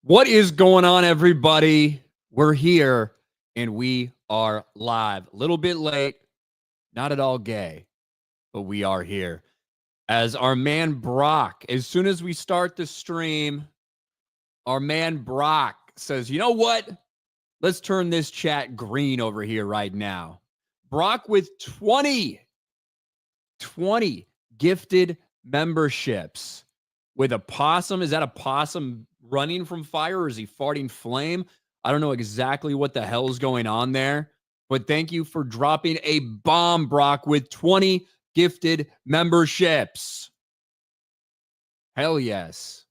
What is going on, everybody? We're here and we are live. A little bit late, not at all gay, but we are here. As our man Brock, as soon as we start the stream, our man Brock says, you know what? Let's turn this chat green over here right now. Brock with 20 gifted memberships with a possum. Is that a possum running from fire or is he farting flame? I don't know exactly what the hell is going on there, but thank you for dropping a bomb, Brock, with 20 gifted memberships. Hell yes.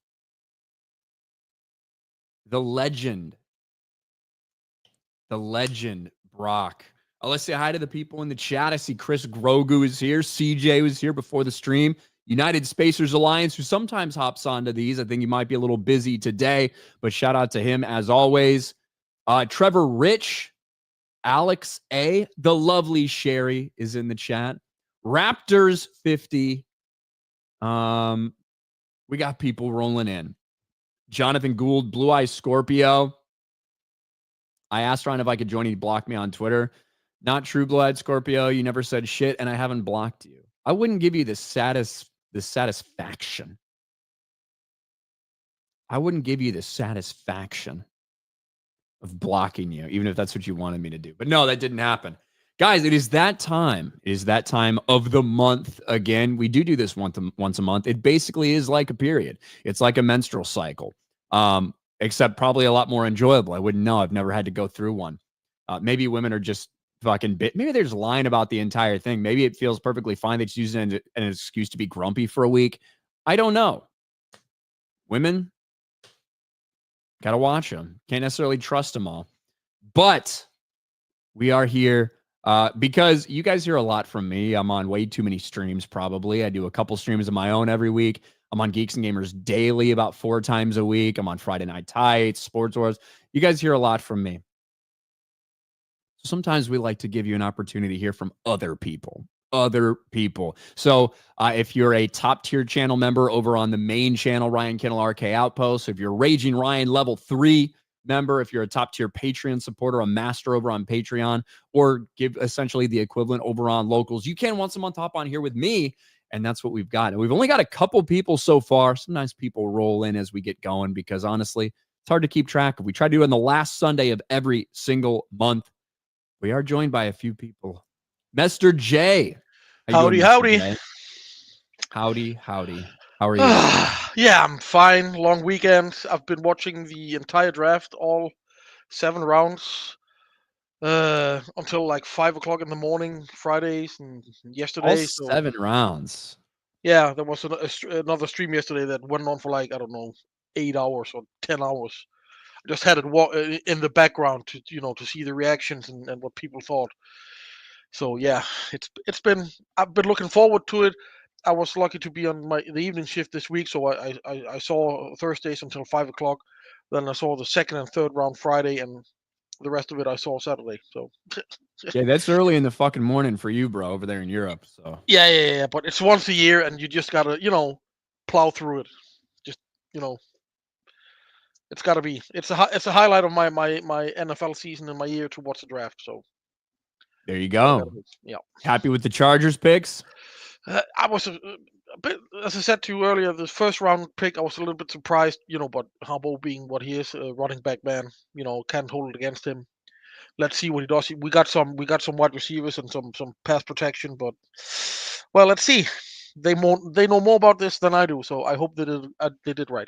The legend, Brock. Let's say hi to the people in the chat. I see Chris Grogu is here. CJ was here before the stream. United Spacers Alliance, who sometimes hops onto these. I think he might be a little busy today, but shout out to him as always. Trevor Rich, Alex A, the lovely Sherry is in the chat. Raptors 50. We got people rolling in. Jonathan Gould, Blue Eye Scorpio. I asked Ryan if I could join. He blocked me on Twitter. Not true, Blue Eyed Scorpio. You never said shit, and I haven't blocked you. I wouldn't give you the satisfaction. I wouldn't give you the satisfaction of blocking you, even if that's what you wanted me to do. But no, that didn't happen. Guys, it is that time. It is that time of the month again. We do this once a month. It basically is like a period. It's like a menstrual cycle, except probably a lot more enjoyable. I wouldn't know. I've never had to go through one. Maybe women are just fucking bit. Maybe they're just lying about the entire thing. Maybe it feels perfectly fine. They just use it as an excuse to be grumpy for a week. I don't know. Women, gotta watch them. Can't necessarily trust them all. But we are here because you guys hear a lot from me. I'm on way too many streams, probably. I do a couple streams of my own every week. I'm on Geeks and Gamers daily about 4 times a week. I'm on Friday Night Tights, Sports Wars. You guys hear a lot from me. Sometimes we like to give you an opportunity to hear from other people. So if you're a top tier channel member over on the main channel, Ryan Kinel RK Outpost, if you're Raging Ryan level 3 member, if you're a top tier Patreon supporter, a master over on Patreon, or give essentially the equivalent over on Locals, you can once a month hop on here with me. And that's what we've got. And we've only got a couple people so far. Sometimes people roll in as we get going because honestly, it's hard to keep track of. We try to do it on the last Sunday of every single month. We are joined by a few people. Mr. J. Howdy. Howdy. How are you? Yeah, I'm fine. Long weekend. I've been watching the entire draft, all 7 rounds, until like 5 o'clock in the morning, Fridays and yesterday. All 7 rounds. Yeah, there was another stream yesterday that went on for like, I don't know, 8 hours or 10 hours. I just had it in the background to see the reactions and what people thought. So yeah, I've been looking forward to it. I was lucky to be on the evening shift this week, so I saw Thursdays until 5 o'clock. Then I saw the second and third round Friday, and the rest of it I saw Saturday. So yeah, that's early in the fucking morning for you, bro, over there in Europe. So yeah. But it's once a year, and you just gotta plow through it. Just it's gotta be. It's a highlight of my NFL season and my year to watch the draft. So there you go. Yeah. Happy with the Chargers picks? I was a bit, as I said to you earlier, the first round pick, I was a little bit surprised, but Harbaugh being what he is, a running back man, can't hold it against him. Let's see what he does. We got some wide receivers and some pass protection, but well, let's see. They know more about this than I do, so I hope they did right.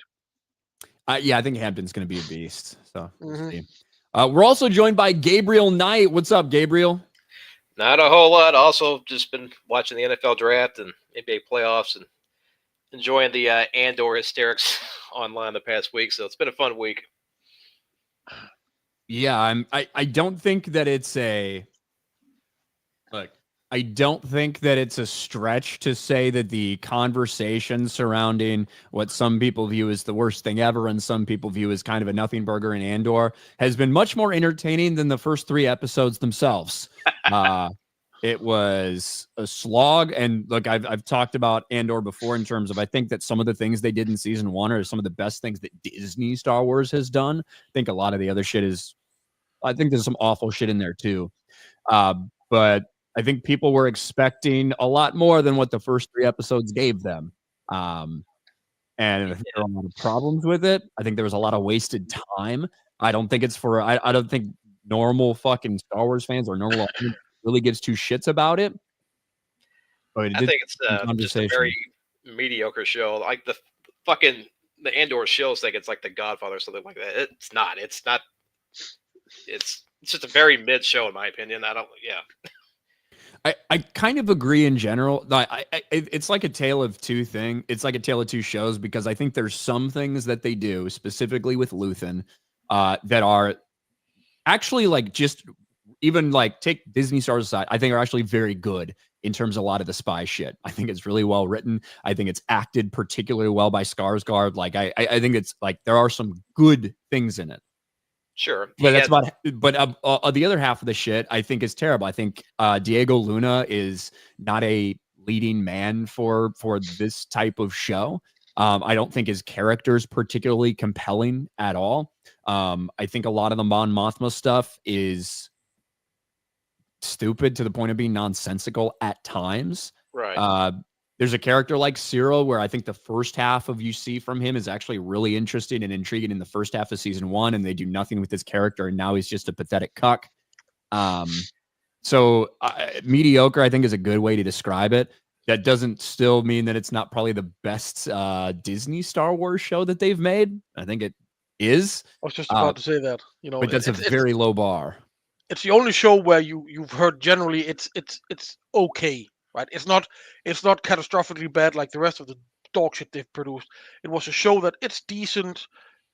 Yeah, I think Hampton's going to be a beast. So we'll see. We're also joined by Gabriel Knight. What's up, Gabriel? Not a whole lot. Also, just been watching the NFL draft and NBA playoffs and enjoying the Andor hysterics online the past week. So it's been a fun week. Yeah, I don't think that it's I don't think that it's a stretch to say that the conversation surrounding what some people view as the worst thing ever and some people view as kind of a nothing burger in Andor has been much more entertaining than the first 3 episodes themselves. It was a slog. And look, I've talked about Andor before in terms of I think that some of the things they did in season 1 are some of the best things that Disney Star Wars has done. I think a lot of the other shit is, I think there's some awful shit in there too. But I think people were expecting a lot more than what the first 3 episodes gave them. And I think there are a lot of problems with it. I think there was a lot of wasted time. I don't think it's for, I don't think normal fucking Star Wars fans or normal really gives two shits about it. But I think it's just a very mediocre show. Like the Andor shows think it's like The Godfather or something like that. It's not. It's just a very mid show in my opinion. I kind of agree in general. It's like a tale of two thing. It's like a tale of two shows because I think there's some things that they do specifically with Luthen that are actually like just even like take Disney Stars aside, I think are actually very good in terms of a lot of the spy shit. I think it's really well written. I think it's acted particularly well by Skarsgård. Like I think it's like there are some good things in it. Sure. But that's about, but the other half of the shit I think is terrible. I think Diego Luna is not a leading man for this type of show. I don't think his character is particularly compelling at all. I think a lot of the Mon Mothma stuff is stupid to the point of being nonsensical at times. Right. There's a character like Cyril where I think the first half of you see from him is actually really interesting and intriguing in the first half of season 1, and they do nothing with his character, and now he's just a pathetic cuck. So mediocre, I think, is a good way to describe it. That doesn't still mean that it's not probably the best Disney Star Wars show that they've made. I think it is. I was just about to say that. But that's a very low bar. It's the only show where you've heard generally it's okay. Right? It's not catastrophically bad like the rest of the dog shit they've produced. It was a show that it's decent,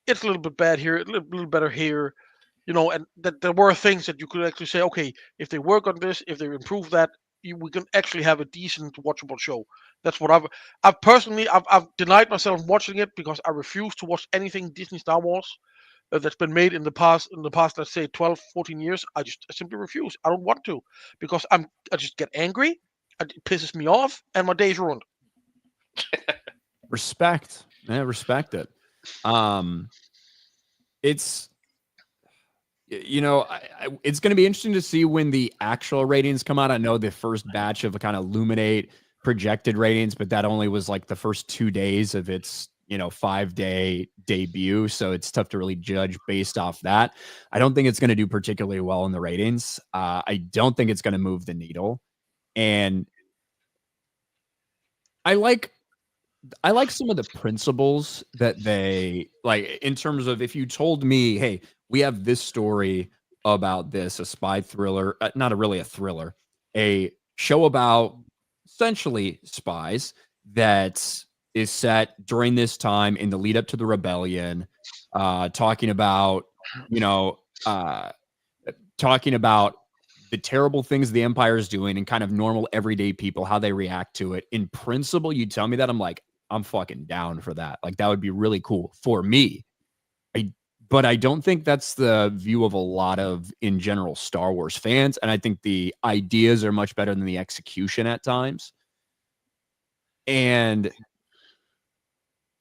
it's a little bit bad here, a little better here, and that there were things that you could actually say, okay, if they work on this, if they improve that, we can actually have a decent watchable show. That's what I've personally denied myself watching it because I refuse to watch anything Disney Star Wars that's been made in the past, let's say 12, 14 years. I simply refuse. I don't want to because I just get angry. It pisses me off, and my day's ruined. Respect. Respect it. It's, it's going to be interesting to see when the actual ratings come out. I know the first batch of kind of Illuminate projected ratings, but that only was like the first 2 days of its, 5-day debut. So it's tough to really judge based off that. I don't think it's going to do particularly well in the ratings. I don't think it's going to move the needle. And I like some of the principles that they like in terms of if you told me, hey, we have this story about this, a spy thriller, not really a thriller, a show about essentially spies that is set during this time in the lead up to the rebellion, talking about the terrible things the Empire is doing and kind of normal everyday people, how they react to it. In principle, you tell me that, I'm like, I'm fucking down for that. Like, that would be really cool for me. But I don't think that's the view of a lot of, in general, Star Wars fans. And I think the ideas are much better than the execution at times. And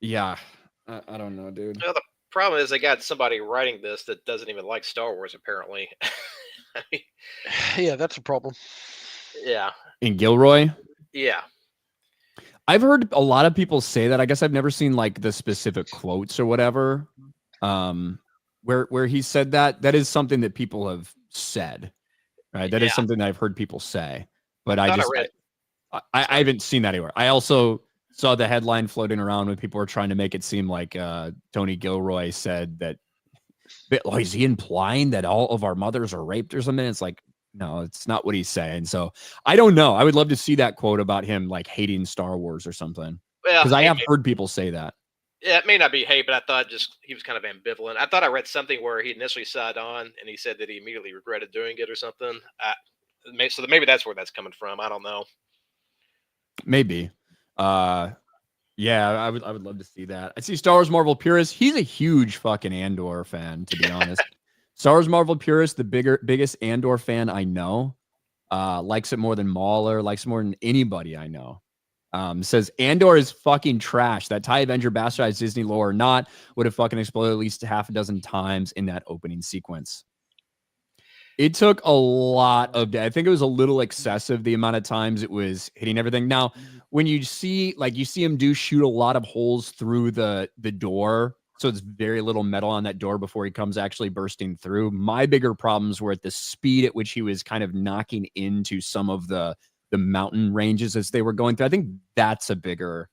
yeah, I don't know, dude. No, the problem is they got somebody writing this that doesn't even like Star Wars, apparently. I mean, yeah, that's a problem. Yeah. In Gilroy? Yeah. I've heard a lot of people say that. I guess I've never seen like the specific quotes or whatever. Where he said that. That is something that people have said. Right? That is something that I've heard people say. But I haven't seen that anywhere. I also saw the headline floating around when people were trying to make it seem like Tony Gilroy said that, is he implying that all of our mothers are raped or something? It's like, no, it's not what he's saying. So I don't know. I would love to see that quote about him like hating Star Wars or something. Because I have heard people say that. Yeah, it may not be hate, but I thought just he was kind of ambivalent. I thought I read something where he initially saw it on and he said that he immediately regretted doing it or something. So maybe that's where that's coming from. I don't know. Maybe. Yeah, I would love to see that. I see Star Wars Marvel Purist. He's a huge fucking Andor fan, to be honest. Star Wars Marvel Purist, the biggest Andor fan I know. likes it more than Mauler, likes it more than anybody I know. Says Andor is fucking trash. That TIE Avenger bastardized Disney lore or not would have fucking exploded at least half a dozen times in that opening sequence. It took a lot of, I think it was a little excessive the amount of times it was hitting everything. Now, when you see him shoot a lot of holes through the door, so it's very little metal on that door before he comes actually bursting through. My bigger problems were at the speed at which he was kind of knocking into some of the mountain ranges as they were going through. I think that's a bigger,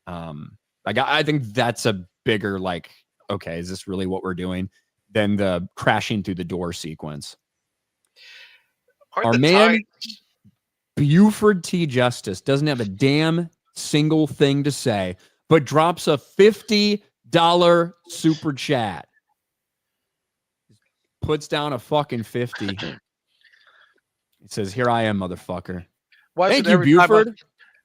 I think that's a bigger, like, okay, is this really what we're doing? Than the crashing through the door sequence. Our man, Buford T. Justice, doesn't have a damn single thing to say, but drops a $50 super chat. Puts down a fucking 50. It says, here I am, motherfucker. Thank you, Buford.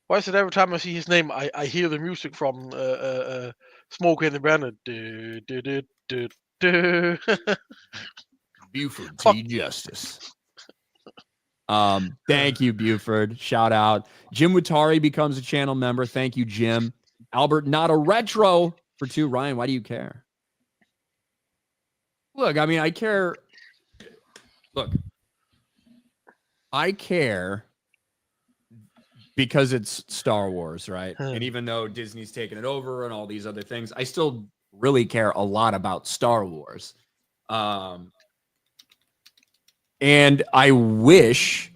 Why is it every time I see his name, I hear the music from Smoke in the Bandit? Buford T. Justice. Thank you, Buford. Shout out. Jim Watari becomes a channel member. Thank you, Jim. Albert, not a retro for 2. Ryan, why do you care? Look, I mean, I care. Look, I care because it's Star Wars, right? And even though Disney's taken it over and all these other things, I still really care a lot about Star Wars. And I wish,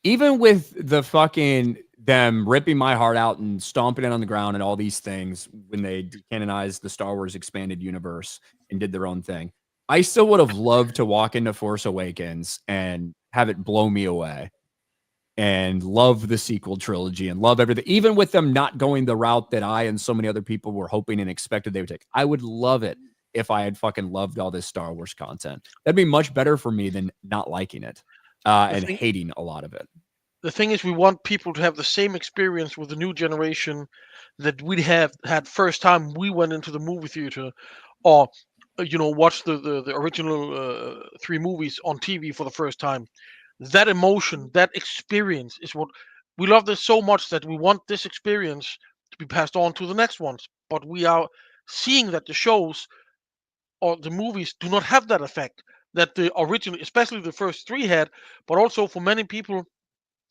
even with the fucking them ripping my heart out and stomping it on the ground and all these things when they decanonized the Star Wars expanded universe and did their own thing, I still would have loved to walk into Force Awakens and have it blow me away and love the sequel trilogy and love everything, even with them not going the route that I and so many other people were hoping and expected they would take. I would love it if I had fucking loved all this Star Wars content. That'd be much better for me than not liking it and hating a lot of it. The thing is, we want people to have the same experience with the new generation that we have had first time we went into the movie theater, or watched the original 3 movies on TV for the first time. That emotion, that experience is what we love this so much that we want this experience to be passed on to the next ones. But we are seeing that the shows or the movies do not have that effect that the original, especially the first 3 had, but also for many people,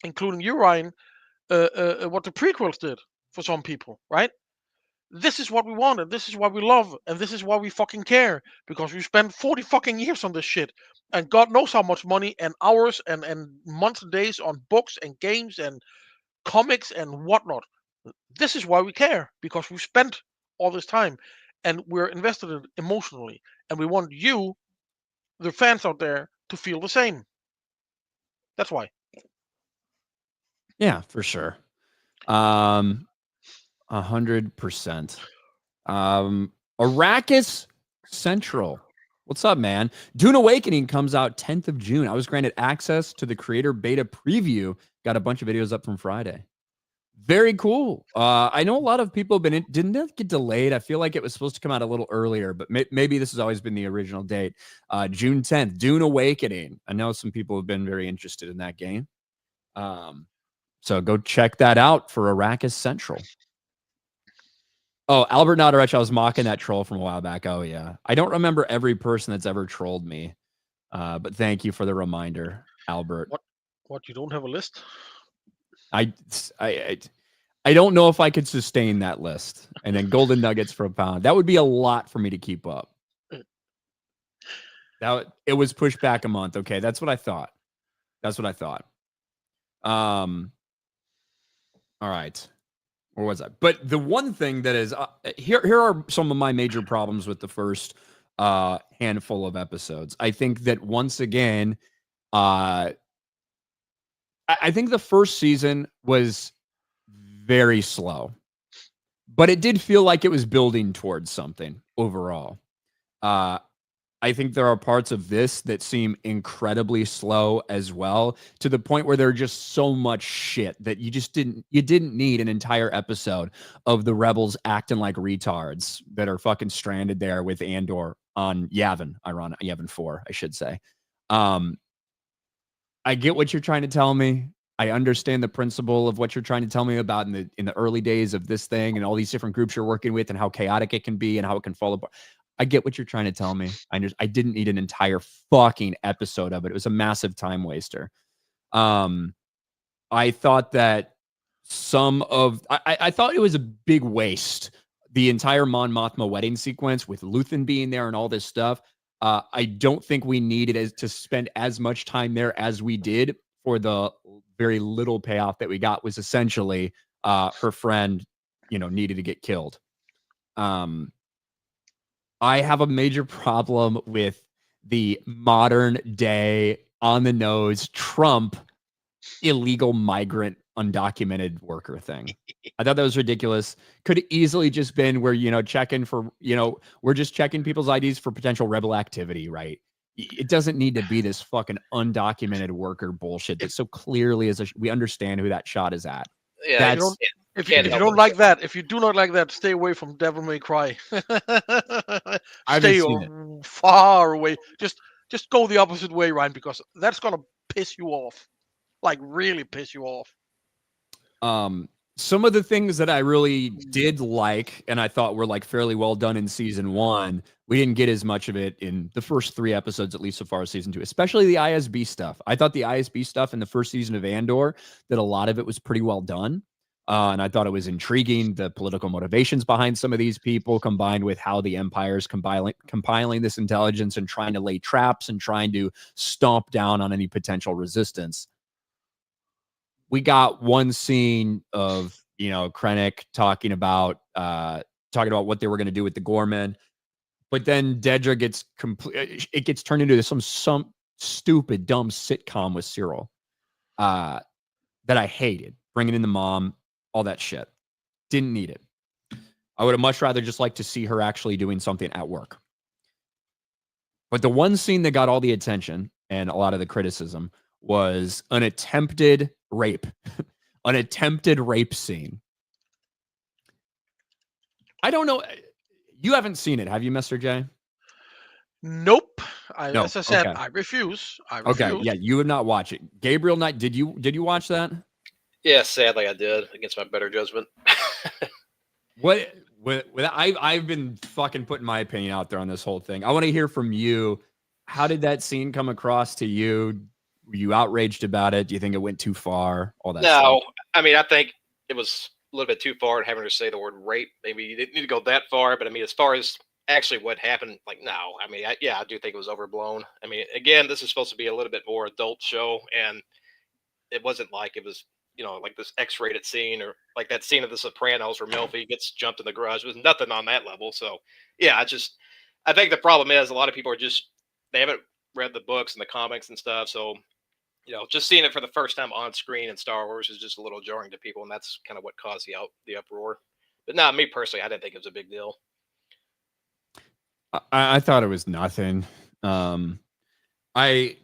including you, Ryan, what the prequels did for some people, right? This is what we wanted. This is what we love, and this is why we fucking care, because we spent 40 fucking years on this shit, and God knows how much money and hours and months and days on books and games and comics and whatnot. This is why we care, because we spent all this time, and we're invested in it emotionally, and we want you, the fans out there, to feel the same. That's why. Yeah, for sure. 100%. Arrakis Central. What's up, man? Dune Awakening comes out 10th of June. I was granted access to the creator beta preview. Got a bunch of videos up from Friday. Very cool. I know a lot of people have been didn't that get delayed? I feel like it was supposed to come out a little earlier, but maybe this has always been the original date. June 10th, Dune Awakening. I know some people have been very interested in that game. So go check that out for Arrakis Central. Oh, Albert Nadarech, I was mocking that troll from a while back. Oh, yeah. I don't remember every person that's ever trolled me, but thank you for the reminder, Albert. What, you don't have a list? I don't know if I could sustain that list. And then golden nuggets for a pound. That would be a lot for me to keep up. It was pushed back a month. Okay, that's what I thought. All right. Where was I? But the one thing that is here are some of my major problems with the first handful of episodes. I think that once again, I think the first season was very slow, but it did feel like it was building towards something overall. I think there are parts of this that seem incredibly slow as well, to the point where there's just so much shit that you didn't need an entire episode of the rebels acting like retards that are fucking stranded there with Andor on Yavin, Yavin 4, I should say. I get what you're trying to tell me. I understand the principle of what you're trying to tell me about in the early days of this thing and all these different groups you're working with and how chaotic it can be and how it can fall apart. I get what you're trying to tell me. I didn't need an entire fucking episode of it. It was a massive time waster. I thought that I thought it was a big waste. The entire Mon Mothma wedding sequence with Luthen being there and all this stuff. I don't think we needed to spend as much time there as we did for the very little payoff that we got was essentially her friend, needed to get killed. I have a major problem with the modern day on the nose Trump illegal migrant undocumented worker thing. I thought that was ridiculous. Could easily just been where, checking for, we're just checking people's IDs for potential rebel activity, right? It doesn't need to be this fucking undocumented worker bullshit that so clearly we understand who that shot is at. Yeah, if you don't like that, if you do not like that, stay away from Devil May Cry. Stay far away. Just go the opposite way, Ryan, because that's gonna piss you off. Like really piss you off. Some of the things that I really did like and I thought were like fairly well done in season 1, we didn't get as much of it in the first 3 episodes, at least so far as season 2, especially the ISB stuff. I thought the ISB stuff in the first season of Andor, that a lot of it was pretty well done. And I thought it was intriguing, the political motivations behind some of these people, combined with how the Empire is compiling this intelligence and trying to lay traps and trying to stomp down on any potential resistance. We got one scene of, Krennic talking about what they were going to do with the Gorman, but then Dedra gets it gets turned into some stupid, dumb sitcom with Cyril that I hated. Bringing in the mom, all that shit. Didn't need it. I would have much rather just liked to see her actually doing something at work. But the one scene that got all the attention and a lot of the criticism was an attempted rape. An attempted rape scene. I don't know. You haven't seen it, have you, Mr. J? Nope. No. As I said, okay. I refuse. Okay, yeah, you would not watch it. Gabriel Knight, did you watch that? Yeah, sadly I did, against my better judgment. I've been fucking putting my opinion out there on this whole thing. I want to hear from you. How did that scene come across to you? Were you outraged about it? Do you think it went too far? All that stuff? I mean, I think it was a little bit too far in having to say the word rape. Maybe you didn't need to go that far, but I mean, as far as actually what happened, like, no. I mean, I do think it was overblown. I mean, again, this is supposed to be a little bit more adult show, and it wasn't like it was, like this X-rated scene or like that scene of The Sopranos where Melfi gets jumped in the garage. There's nothing on that level. So, yeah, I think the problem is a lot of people they haven't read the books and the comics and stuff. So, just seeing it for the first time on screen in Star Wars is just a little jarring to people, and that's kind of what caused the uproar. But no, me personally, I didn't think it was a big deal. I thought it was nothing. I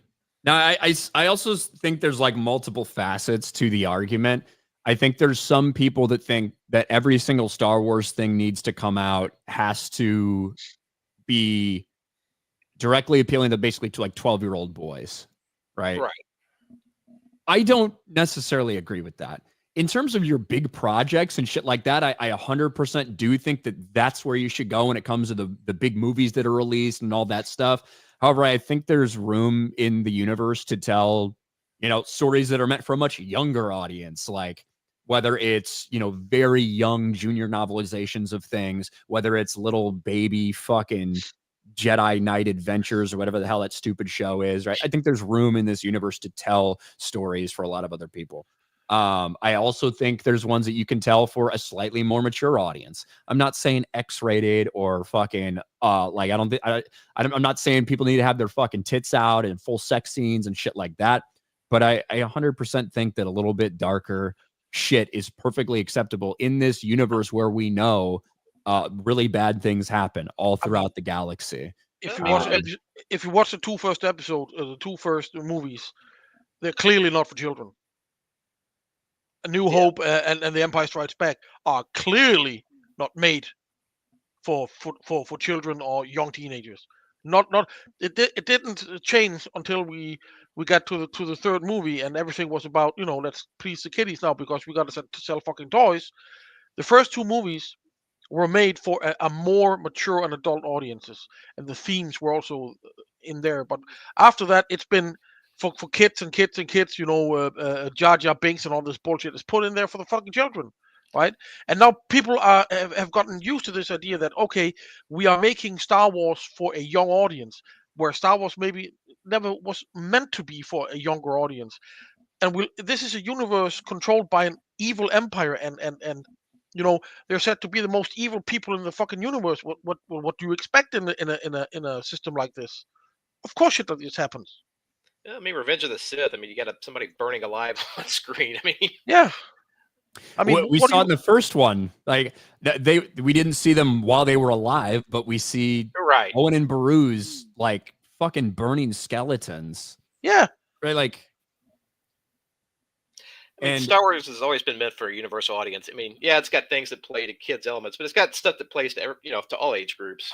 also think there's like multiple facets to the argument. I think there's some people that think that every single Star Wars thing needs to come out has to be directly appealing to basically to like 12-year-old boys, right? Right. I don't necessarily agree with that. In terms of your big projects and shit like that, I 100% do think that that's where you should go when it comes to the big movies that are released and all that stuff. However, I think there's room in the universe to tell, stories that are meant for a much younger audience, like whether it's, very young junior novelizations of things, whether it's little baby fucking Jedi Knight Adventures or whatever the hell that stupid show is, right? I think there's room in this universe to tell stories for a lot of other people. I also think there's ones that you can tell for a slightly more mature audience. I'm not saying X-rated or fucking like I'm not saying people need to have their fucking tits out and full sex scenes and shit like that. But I 100% think that a little bit darker shit is perfectly acceptable in this universe where we know really bad things happen all throughout the galaxy. If you watch the 2 first episodes, the 2 first movies, they're clearly not for children. A New Hope and The Empire Strikes Back are clearly not made for children or young teenagers. It didn't change until we got to the third movie, and everything was about, let's please the kiddies now because we got to sell fucking toys. The first two movies were made for a more mature and adult audiences, and the themes were also in there. But after that, it's been for kids and kids and kids. Jar Jar Binks and all this bullshit is put in there for the fucking children, right? And now people have gotten used to this idea that, okay, we are making Star Wars for a young audience, where Star Wars maybe never was meant to be for a younger audience. And this is a universe controlled by an evil empire, and they're said to be the most evil people in the fucking universe. What do you expect in a system like this? Of course, shit like this happens. Yeah, I mean, Revenge of the Sith. I mean, you got somebody burning alive on screen. I mean, yeah. I mean, we saw in the first one, like we didn't see them while they were alive, but we see right. Owen and Beru's like fucking burning skeletons. Yeah. Right. Like, and Star Wars has always been meant for a universal audience. I mean, yeah, it's got things that play to kids' elements, but it's got stuff that plays to to all age groups.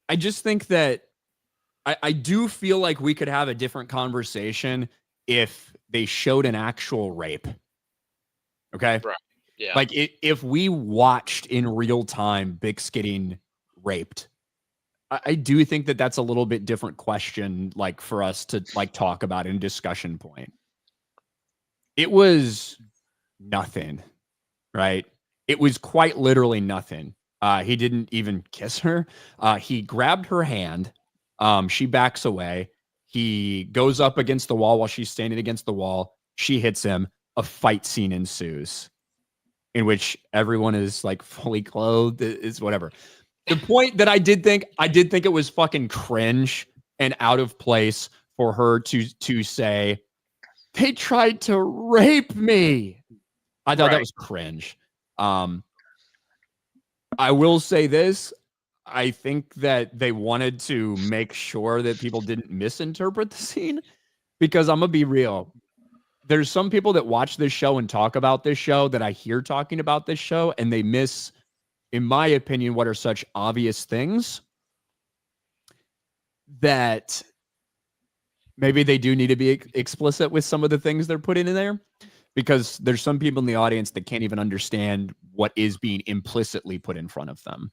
I just think that I do feel like we could have a different conversation if they showed an actual rape. Okay. Right. Yeah. Like if we watched in real time Bix getting raped, I do think that that's a little bit different question, like for us to like talk about in discussion point. It was nothing, right? It was quite literally nothing. He didn't even kiss her. He grabbed her hand. She backs away. He goes up against the wall while she's standing against the wall. She hits him. A fight scene ensues in which everyone is like fully clothed. It's whatever. The point that I did think it was fucking cringe and out of place for her to say, they tried to rape me. I thought that was cringe. I will say this. I think that they wanted to make sure that people didn't misinterpret the scene, because I'm going to be real. There's some people that watch this show and talk about this show that I hear talking about this show, and they miss, in my opinion, what are such obvious things that maybe they do need to be explicit with some of the things they're putting in there, because there's some people in the audience that can't even understand what is being implicitly put in front of them.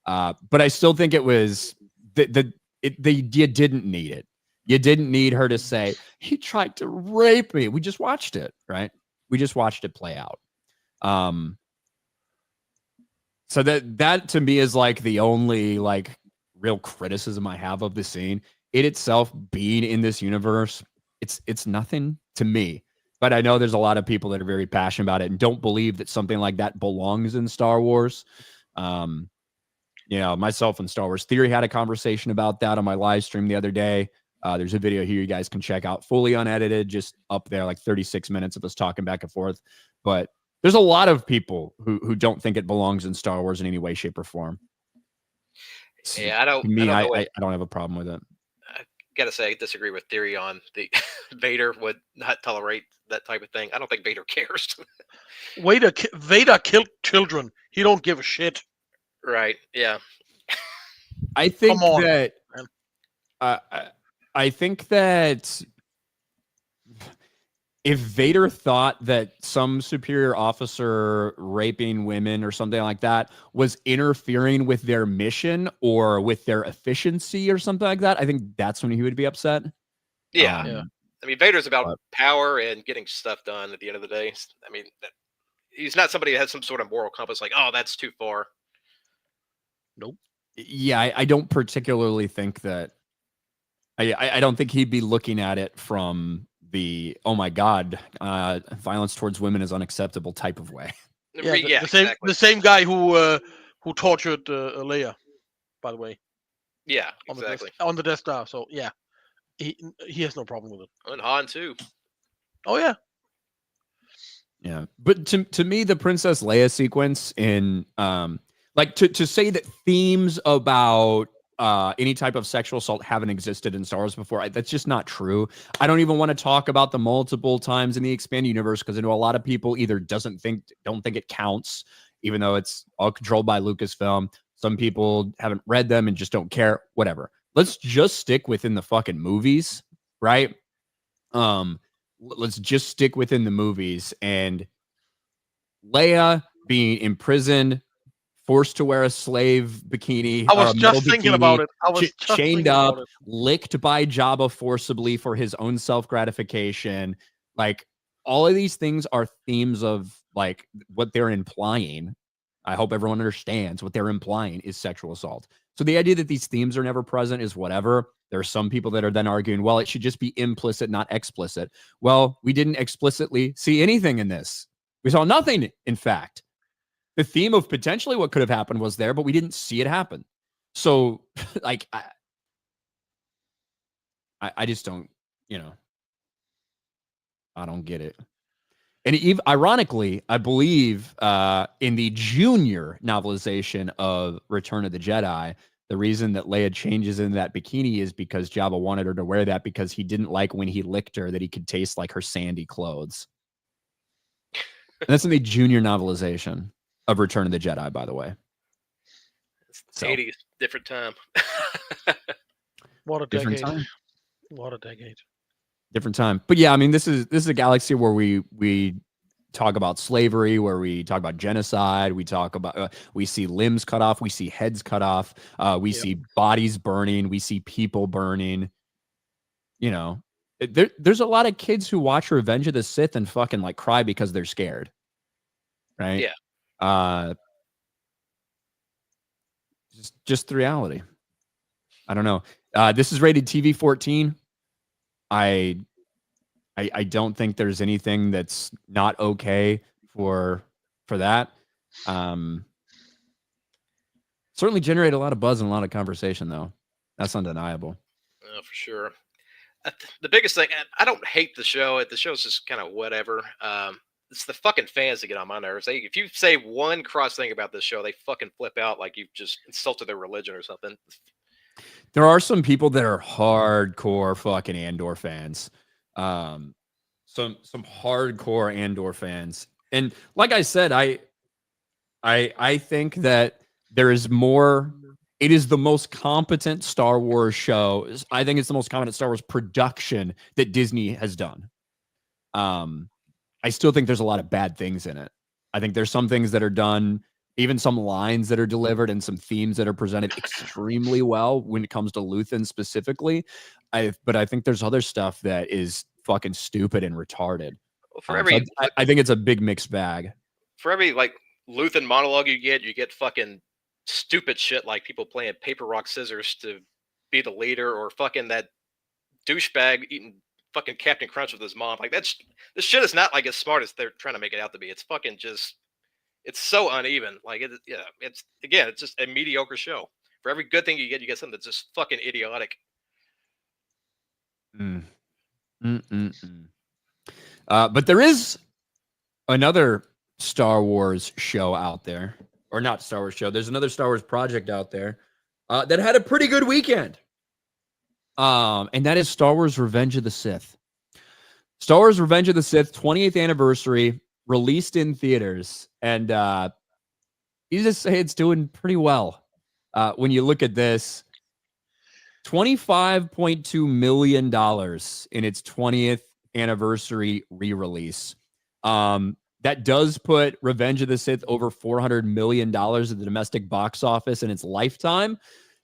But I still think it was you didn't need it. You didn't need her to say, he tried to rape me. We just watched it, right? We just watched it play out. So that to me is like the only like real criticism I have of the scene. It itself being in this universe, it's nothing to me. But I know there's a lot of people that are very passionate about it and don't believe that something like that belongs in Star Wars. Myself and Star Wars Theory had a conversation about that on my live stream the other day. There's a video here you guys can check out, fully unedited, just up there, like 36 minutes of us talking back and forth. But there's a lot of people who don't think it belongs in Star Wars in any way, shape, or form. Yeah, I don't have a problem with it. I gotta say, I disagree with Theory on the Vader would not tolerate that type of thing. I don't think Vader cares. Vader killed children. He don't give a shit. Right. Yeah. I think that. I think that if Vader thought that some superior officer raping women or something like that was interfering with their mission or with their efficiency or something like that, I think that's when he would be upset. Yeah. I mean, Vader's about power and getting stuff done at the end of the day. I mean, he's not somebody that has some sort of moral compass like, oh, that's too far. Nope. Yeah, I don't particularly think that. I don't think he'd be looking at it from the, oh my God, violence towards women is unacceptable type of way. Yeah, the same guy who tortured Leia, by the way. Yeah, exactly. On the Death Star. So yeah, he has no problem with it. And Han too. Oh yeah. Yeah, but to me, the Princess Leia sequence in like to say that themes about any type of sexual assault haven't existed in Star Wars before, that's just not true. I don't even want to talk about the multiple times in the expanded universe, because I know a lot of people either don't think it counts, even though it's all controlled by Lucasfilm. Some people haven't read them and just don't care, whatever. let's just stick within the fucking movies, right? Let's just stick within the movies, and Leia being imprisoned, forced to wear a slave bikini, I or was a metal just thinking bikini, about it. I was just chained thinking up, about it. licked by Jabba forcibly for his own self-gratification. Like, all of these things are themes of like what they're implying. I hope everyone understands what they're implying is sexual assault. So the idea that these themes are never present is whatever. There are some people that are then arguing, well, it should just be implicit, not explicit. Well, we didn't explicitly see anything in this. We saw nothing, in fact. The theme of potentially what could have happened was there, but we didn't see it happen. So, like, I just don't, I don't get it. And ironically, I believe in the junior novelization of Return of the Jedi, the reason that Leia changes in that bikini is because Jabba wanted her to wear that because he didn't like when he licked her that he could taste like her sandy clothes. And that's in the junior novelization of Return of the Jedi, by the way. It's 80s, different time. What a Different decade. time. What a decade. Different time. But yeah, I mean, this is a galaxy where we talk about slavery, where we talk about genocide, we talk about we see limbs cut off, we see heads cut off, we see bodies burning, we see people burning. There's a lot of kids who watch Revenge of the Sith and fucking like cry because they're scared. Right? Yeah. Just the reality. I don't know. This is rated TV 14. I don't think there's anything that's not okay for that. Certainly generate a lot of buzz and a lot of conversation, though. That's undeniable. For sure. The biggest thing, I don't hate the show. The show's just kind of whatever. It's the fucking fans that get on my nerves. If you say one cross thing about this show, they fucking flip out like you've just insulted their religion or something. There are some people that are hardcore fucking Andor fans. Some hardcore Andor fans. And like I said, I think that there is more. It is the most competent Star Wars show. I think it's the most competent Star Wars production that Disney has done. I still think there's a lot of bad things in it. I think there's some things that are done, even some lines that are delivered and some themes that are presented extremely well when it comes to Luthen specifically. But I think there's other stuff that is fucking stupid and retarded. Well, for every, I think it's a big mixed bag. For every like Luthen monologue you get fucking stupid shit like people playing paper, rock, scissors to be the leader, or fucking that douchebag eating fucking Captain Crunch with his mom. Like this shit is not like as smart as they're trying to make it out to be. It's fucking just, it's so uneven. Like it's just a mediocre show. For every good thing you get something that's just fucking idiotic. But there is another Star Wars show out there, or not Star Wars show. There's another Star Wars project out there that had a pretty good weekend. And that is Star Wars Revenge of the Sith. Star Wars Revenge of the Sith 20th anniversary, released in theaters. And you just say it's doing pretty well. When you look at this, $25.2 million in its 20th anniversary re-release. That does put Revenge of the Sith over $400 million at the domestic box office in its lifetime.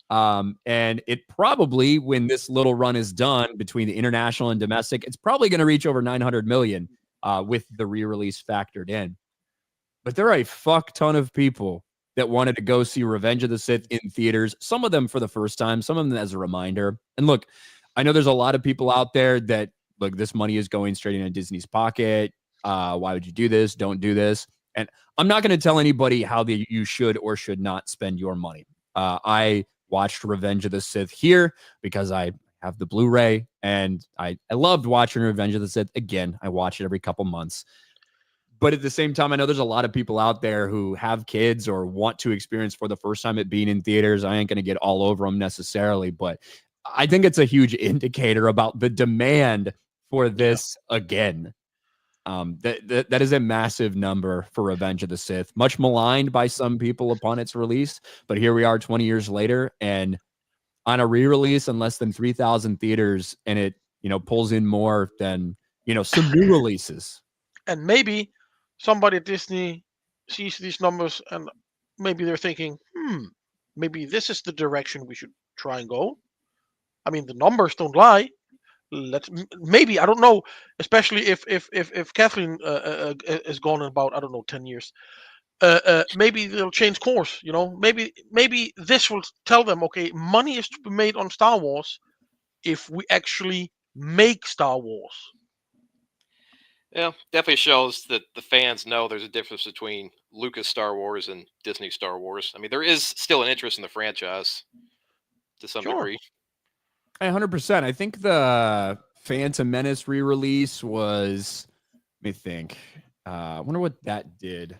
And it probably, when this little run is done between the international and domestic, it's probably going to reach over 900 million with the re-release factored in. But there are a fuck ton of people that wanted to go see Revenge of the Sith in theaters, some of them for the first time, some of them as a reminder. And look, I know there's a lot of people out there that, look, this money is going straight into Disney's pocket. Why would you do this? Don't do this. And I'm not going to tell anybody how you should or should not spend your money. I watched Revenge of the Sith here because I have the Blu-ray, and I loved watching Revenge of the Sith. Again, I watch it every couple months. But at the same time, I know there's a lot of people out there who have kids or want to experience for the first time it being in theaters. I ain't going to get all over them necessarily, but I think it's a huge indicator about the demand for this again. That is a massive number for Revenge of the Sith, much maligned by some people upon its release. But here we are 20 years later, and on a re-release in less than 3,000 theaters, and it, pulls in more than, some new releases. And maybe somebody at Disney sees these numbers and maybe they're thinking, maybe this is the direction we should try and go. I mean, the numbers don't lie. Maybe, I don't know, especially if Kathleen is gone in about, I don't know, 10 years. Maybe they'll change course. Maybe this will tell them, okay, money is to be made on Star Wars if we actually make Star Wars. Yeah, definitely shows that the fans know there's a difference between Lucas Star Wars and Disney Star Wars. I mean, there is still an interest in the franchise to some degree. 100%. I think the Phantom Menace re-release was, let me think. I wonder what that did.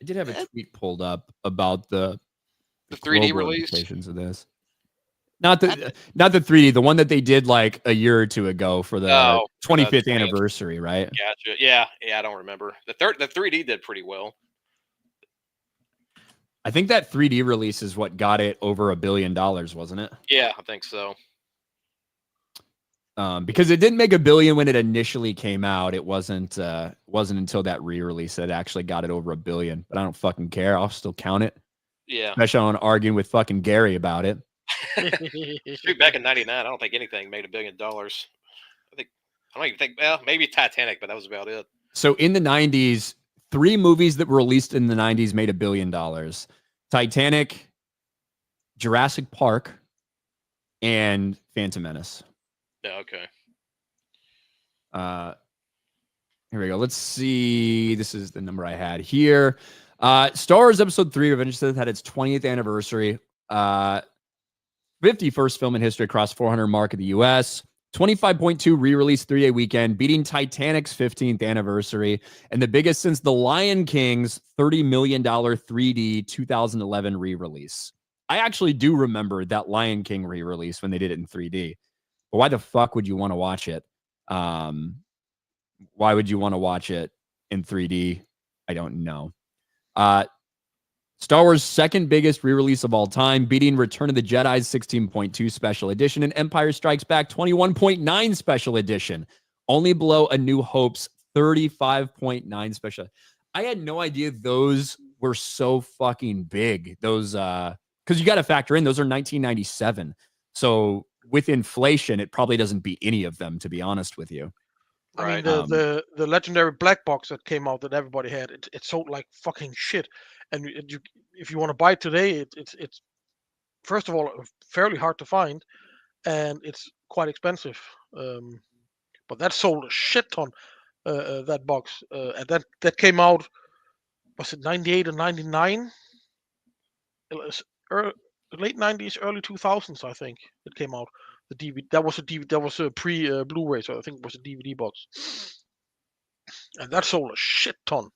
I did have a tweet pulled up about the 3D global release implications of this. Not the 3D, the one that they did like a year or two ago for the 25th anniversary, right? Gotcha. Yeah, I don't remember. The 3D did pretty well. I think that 3D release is what got it over $1 billion, wasn't it? Yeah, I think so. Because it didn't make $1 billion when it initially came out. It wasn't until that re-release that it actually got it over $1 billion. But I don't fucking care. I'll still count it. Yeah. Especially on arguing with fucking Gary about it. Shoot, back in '99, I don't think anything made $1 billion. I don't even think. Well, maybe Titanic, but that was about it. So in the 90s, 3 movies that were released in the 90s made $1 billion. Titanic, Jurassic Park, and Phantom Menace. Yeah, okay. Here we go. Let's see. This is the number I had here. Star Wars Episode 3, Revenge of the Sith, had its 20th anniversary. 51st film in history, across 400 mark in the U.S. 25.2 re-release 3-day weekend, beating Titanic's 15th anniversary, and the biggest since The Lion King's $30 million 3D 2011 re-release. I actually do remember that Lion King re-release when they did it in 3D. But why the fuck would you want to watch it? Why would you want to watch it in 3D? I don't know. Star Wars' second biggest re-release of all time, beating Return of the Jedi's 16.2 special edition and Empire Strikes Back 21.9 special edition, only below A New Hope's 35.9 special. I had no idea those were so fucking big. Those, because you got to factor in, those are 1997. So with inflation, it probably doesn't beat any of them, to be honest with you. I mean, the legendary black box that came out that everybody had, it sold like fucking shit. And if you want to buy it today, it's first of all fairly hard to find, and it's quite expensive. But that sold a shit ton. That box, and that came out. Was it 98 or 99? It was late 90s, early 2000s, I think. It came out. The DVD that was a pre Blu-ray, so I think it was a DVD box, and that sold a shit ton.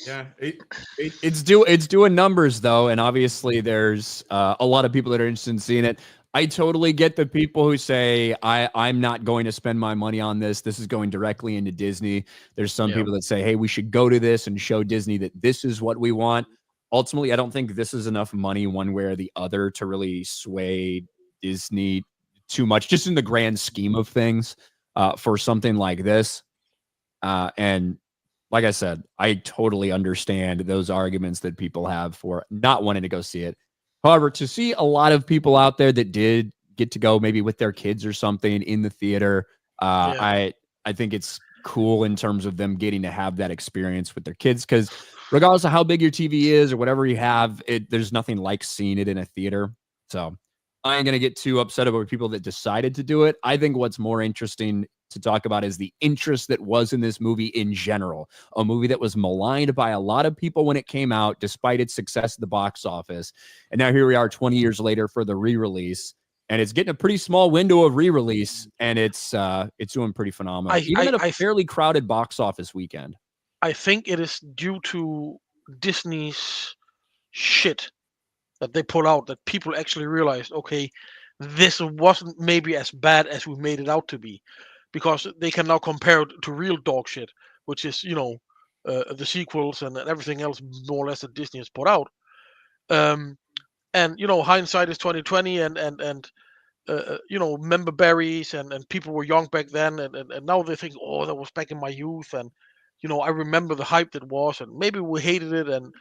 Yeah, it's doing numbers though, and obviously there's a lot of people that are interested in seeing it. I totally get the people who say I'm not going to spend my money on this. This is going directly into Disney. There's some people that say, hey, we should go to this and show Disney that this is what we want. Ultimately, I don't think this is enough money one way or the other to really sway Disney too much, just in the grand scheme of things, for something like this. And like I said, I totally understand those arguments that people have for not wanting to go see it. However, to see a lot of people out there that did get to go maybe with their kids or something in the theater, I think it's cool in terms of them getting to have that experience with their kids, because regardless of how big your TV is or whatever you have, there's nothing like seeing it in a theater. So I ain't going to get too upset about people that decided to do it. I think what's more interesting to talk about is the interest that was in this movie in general, a movie that was maligned by a lot of people when it came out, despite its success at the box office. And now here we are 20 years later for the re-release, and it's getting a pretty small window of re-release, and it's doing pretty phenomenal, even at a fairly crowded box office weekend. I think it is due to Disney's shit that they put out, that people actually realized, okay, this wasn't maybe as bad as we made it out to be, because they can now compare it to real dog shit, which is, the sequels and everything else more or less that Disney has put out. And hindsight is 2020, and member berries, and people were young back then, and now they think, oh, that was back in my youth, and I remember the hype that was, and maybe we hated it, and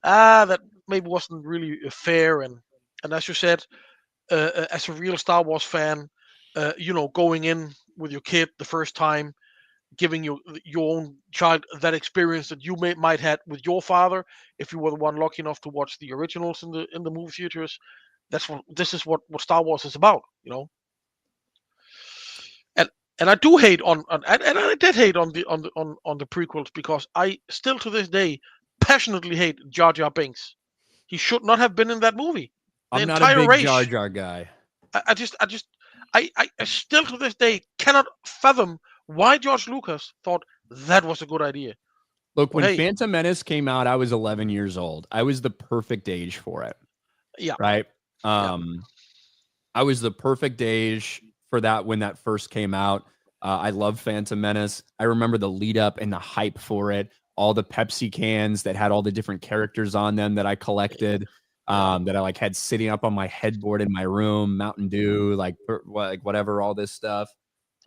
that maybe wasn't really fair, and as you said, as a real Star Wars fan, going in with your kid the first time, giving your own child that experience that you might had with your father, if you were the one lucky enough to watch the originals in the movie theaters. This is what Star Wars is about, and I do hate and I did hate on the prequels, because I still to this day passionately hate Jar Jar Binks. He should not have been in that movie. The I'm not a entire big race. Jar Jar guy. I still to this day cannot fathom why George Lucas thought that was a good idea. Look, But when hey, Phantom Menace came out, I was 11 years old. I was the perfect age for it. yeah, Right. I was the perfect age for that when that first came out. I love Phantom Menace. I remember the lead up and the hype for it. All the Pepsi cans that had all the different characters on them that I collected, that I like had sitting up on my headboard in my room, Mountain Dew, like whatever, all this stuff.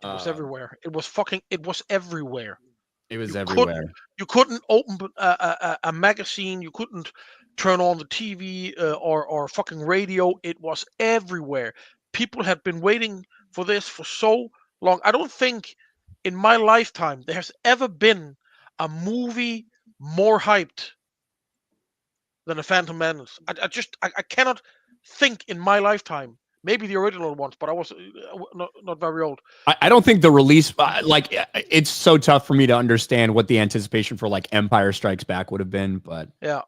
it was everywhere. It was everywhere. It was You everywhere. You couldn't open a magazine. You couldn't turn on the TV or fucking radio. It was everywhere. People had been waiting for this for so long. I don't think in my lifetime there has ever been a movie more hyped than a Phantom Menace. I cannot think in my lifetime. Maybe the original ones, but I was not very old. I don't think the release, it's so tough for me to understand what the anticipation for like Empire Strikes Back would have been. But yeah,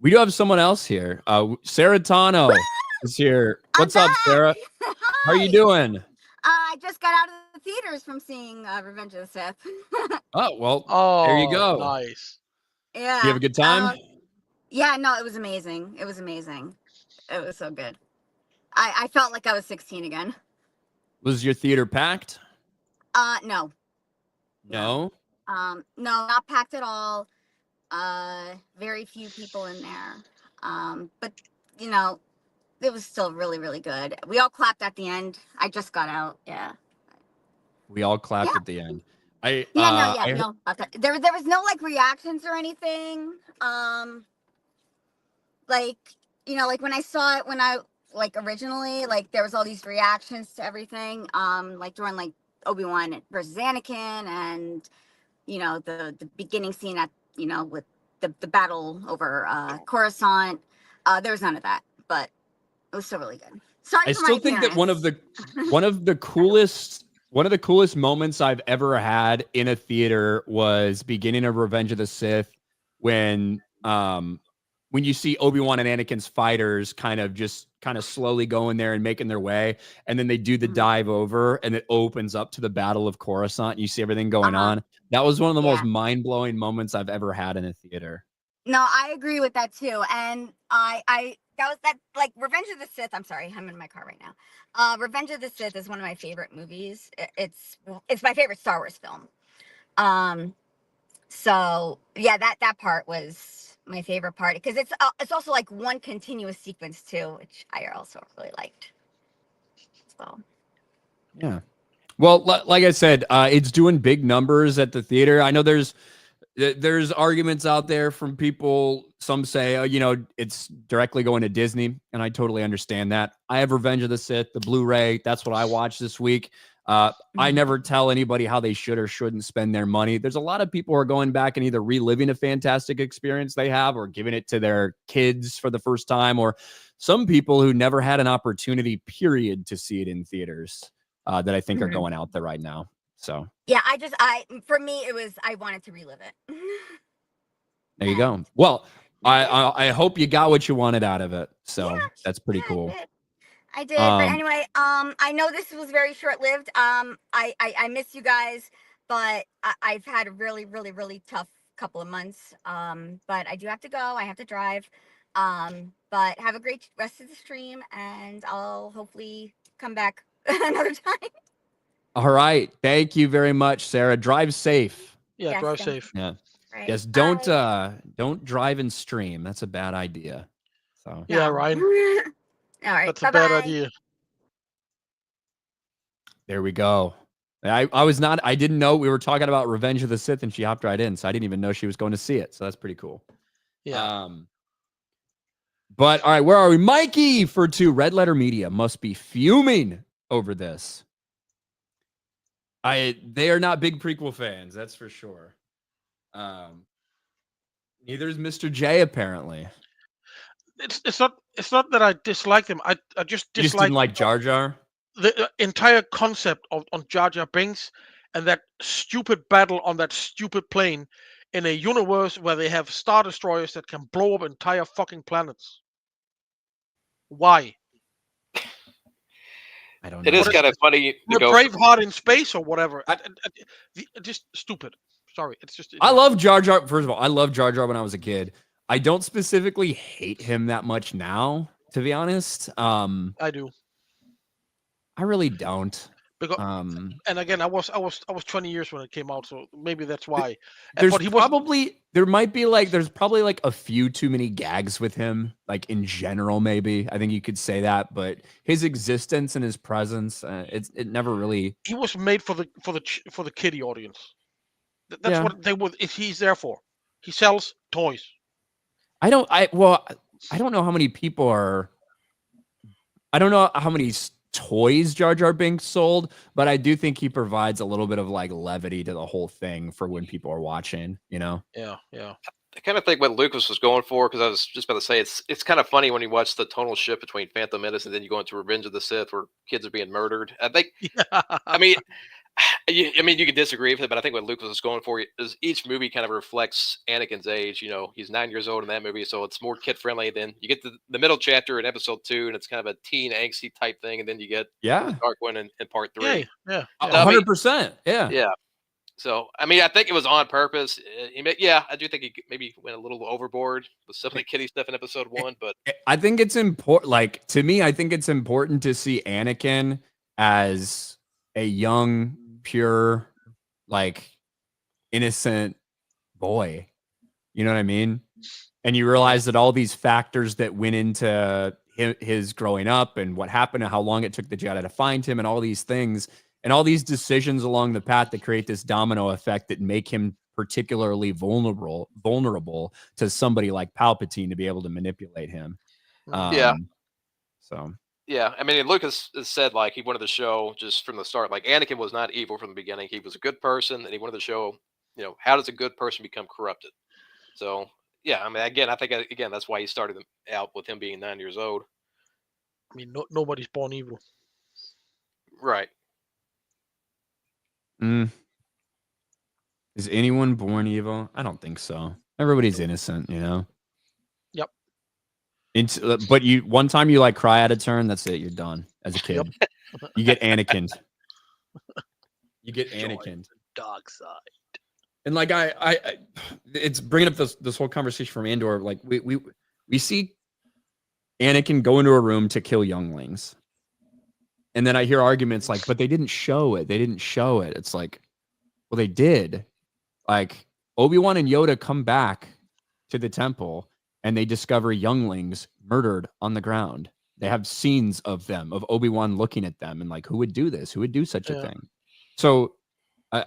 we do have someone else here. Sarah Tano is here. What's up, Sarah? How are you doing? I just got out of the theaters from seeing Revenge of the Sith. Oh, well, there you go. Nice. Yeah. You have a good time? Yeah, no, it was amazing. It was amazing. It was so good. I felt like I was 16 again. Was your theater packed? No. No? No, not packed at all. Very few people in there. But, it was still really, really good. We all clapped at the end. I just got out. Yeah. We all clapped at the end. No. There was no like reactions or anything. Like when I saw it, when I like originally, like there was all these reactions to everything. Like during like Obi-Wan versus Anakin, and the beginning scene at with the battle over Coruscant. There was none of that, but it was still really good. Sorry, I still think that one of the coolest moments I've ever had in a theater was beginning of Revenge of the Sith, when you see Obi-Wan and Anakin's fighters kind of slowly going there and making their way, and then they do the dive over and it opens up to the Battle of Coruscant and you see everything going on. That was one of the most mind-blowing moments I've ever had in a theater. No, I agree with that too. And that like Revenge of the Sith. I'm sorry, I'm in my car right now. Revenge of the Sith is one of my favorite movies. It's my favorite Star Wars film. So yeah, that part was my favorite part, because it's also like one continuous sequence too, which I also really liked. So yeah, well, like I said, it's doing big numbers at the theater. I know there's arguments out there from people. Some say, it's directly going to Disney, and I totally understand that. I have Revenge of the Sith, the Blu-ray. That's what I watched this week. I never tell anybody how they should or shouldn't spend their money. There's a lot of people who are going back and either reliving a fantastic experience they have, or giving it to their kids for the first time, or some people who never had an opportunity, period, to see it in theaters, that I think are going out there right now. So yeah, for me, I wanted to relive it. There you go. Well, I hope you got what you wanted out of it. So that's pretty cool. I did. But anyway, I know this was very short-lived. I miss you guys, but I've had a really, really, really tough couple of months. But I do have to go. I have to drive. But have a great rest of the stream, and I'll hopefully come back another time. All right. Thank you very much, Sarah. Drive safe. Yeah, Yes, drive thank you. safe. Yeah. Right. Yes. Bye. Don't drive and stream. That's a bad idea. So Yeah, No. Ryan. All right. That's a bad idea. there we go. I didn't know we were talking about Revenge of the Sith, and she hopped right in, so I didn't even know she was going to see it. So that's pretty cool. Yeah. But all right, where are we? Mikey for 2. Red Letter Media must be fuming over this. They are not big prequel fans, that's for sure. Neither is Mr. J, apparently. It's not that I dislike them. I just You just didn't dislike like Jar Jar? the entire concept on Jar Jar Binks and that stupid battle on that stupid plane in a universe where they have Star Destroyers that can blow up entire fucking planets. Why? I don't know. It is kind of funny to We're go. Braveheart in space or whatever. Just stupid. Sorry, it's just. I love Jar Jar. First of all, I loved Jar Jar when I was a kid. I don't specifically hate him that much now, to be honest. I do. I really don't. Because, and again, I was 20 years when it came out, so maybe that's why. There's But he there's probably like a few too many gags with him, like in general, maybe. I think you could say that, but his existence and his presence, it never really. he was made for the kiddie audience. That's Yeah. what they would. If he's there for, he sells toys. I don't know how many people are. I don't know how many toys Jar Jar Binks sold, but I do think he provides a little bit of like levity to the whole thing for when people are watching, you know? Yeah. I kind of think what Lucas was going for, because I was just about to say it's kind of funny when you watch the tonal shift between Phantom Menace and then you go into Revenge of the Sith where kids are being murdered. I think, I mean, you could disagree with it, but I think what Lucas was going for is each movie kind of reflects Anakin's age. You know, he's 9 years old in that movie, so it's more kid friendly. Then you get the middle chapter in episode 2, and it's kind of a teen angsty type thing, and then you get the Dark One in part 3. Yeah. 100%. Yeah. So, I mean, I think it was on purpose. I do think he maybe went a little overboard with some of the kiddie stuff in episode 1, but I think it's important. Like, to me, I think it's important to see Anakin as a young, pure, like, innocent boy. You know what I mean? And you realize that all these factors that went into his growing up and what happened and how long it took the Jedi to find him and all these things and all these decisions along the path that create this domino effect that make him particularly vulnerable to somebody like Palpatine to be able to manipulate him. So yeah, I mean, Lucas has said like he wanted to show just from the start, like Anakin was not evil from the beginning. He was a good person, and he wanted to show, how does a good person become corrupted? So yeah, I mean, again, I think that's why he started out with him being 9 years old. I mean, nobody's born evil. Right. Is anyone born evil? I don't think so. Everybody's innocent, Yep. But one time you like cry out of turn, that's it. You're done as a kid. Yep. You get Anakin. Dark side. And like I it's bringing up this whole conversation from Andor. Like we see Anakin go into a room to kill younglings, and then I hear arguments like, "But they didn't show it. They didn't show it." It's like, well, they did. Like Obi-Wan and Yoda come back to the temple, and they discover younglings murdered on the ground. They have scenes of them, of Obi-Wan looking at them, and like, who would do this? Who would do such a thing? So.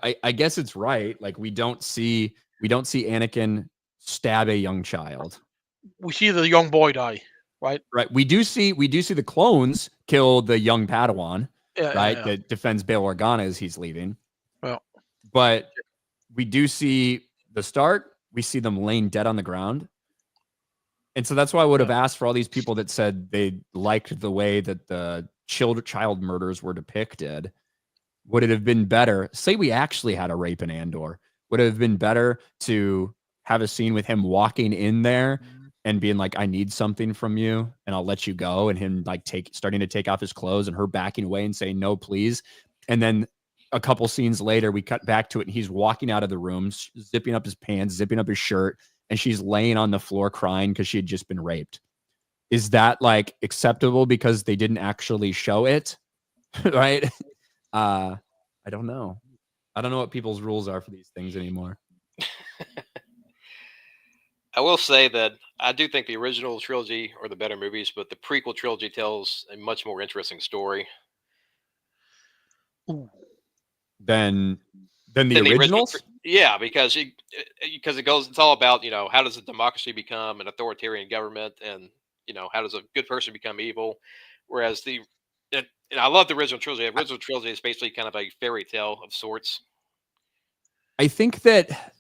I guess it's right. Like we don't see Anakin stab a young child. We see the young boy die, right? Right. We do see the clones kill the young Padawan, right? That defends Bail Organa as he's leaving. Well, but we do see the start. We see them laying dead on the ground. And so that's why I would have asked for all these people that said they liked the way that the child murders were depicted. Would it have been better? Say we actually had a rape in Andor. Would it have been better to have a scene with him walking in there and being like, "I need something from you, and I'll let you go," and him like starting to take off his clothes, and her backing away and saying, "No, please." And then a couple scenes later, we cut back to it, and he's walking out of the room, zipping up his pants, zipping up his shirt, and she's laying on the floor crying because she had just been raped. Is that like acceptable because they didn't actually show it, right? I don't know. I don't know what people's rules are for these things anymore. I will say that I do think the original trilogy are the better movies, but the prequel trilogy tells a much more interesting story Ooh. Than the than the original. originals. Yeah, because it goes. It's all about how does a democracy become an authoritarian government, and how does a good person become evil. Whereas and I love the original trilogy. The original trilogy is basically kind of a fairy tale of sorts. I think that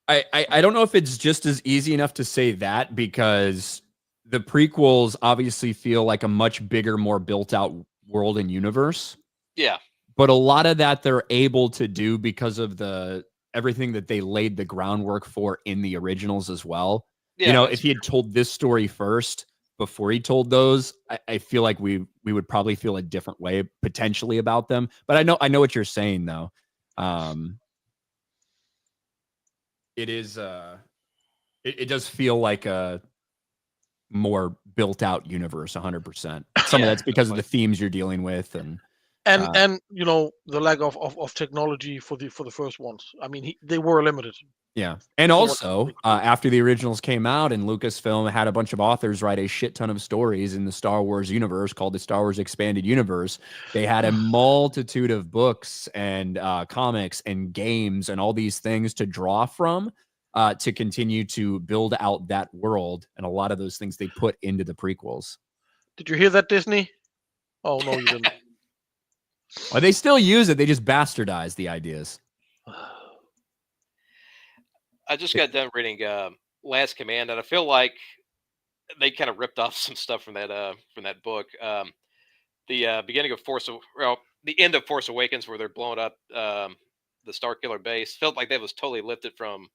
I don't know if it's just as easy enough to say that, because the prequels obviously feel like a much bigger, more built out world and universe. Yeah, But a lot of that they're able to do because of everything that they laid the groundwork for in the originals as well. yeah. If he had told this story first before he told those, I feel like we would probably feel a different way potentially about them. But I know what you're saying though. It is it does feel like a more built out universe 100%. Some of Yeah, that's because of definitely. the themes you're dealing with and the lack of technology for the first ones. I mean, they were limited. yeah. And For what also, they could do. after the originals came out and Lucasfilm had a bunch of authors write a shit ton of stories in the Star Wars universe called the Star Wars Expanded Universe, they had a multitude of books and comics and games and all these things to draw from to continue to build out that world. And a lot of those things they put into the prequels. Did you hear that, Disney? Oh no, you didn't. Well, they still use it. They just bastardize the ideas. I just got done reading Last Command, and I feel like they kind of ripped off some stuff from that book. The beginning of the end of Force Awakens, where they're blowing up the Starkiller base, felt like that was totally lifted from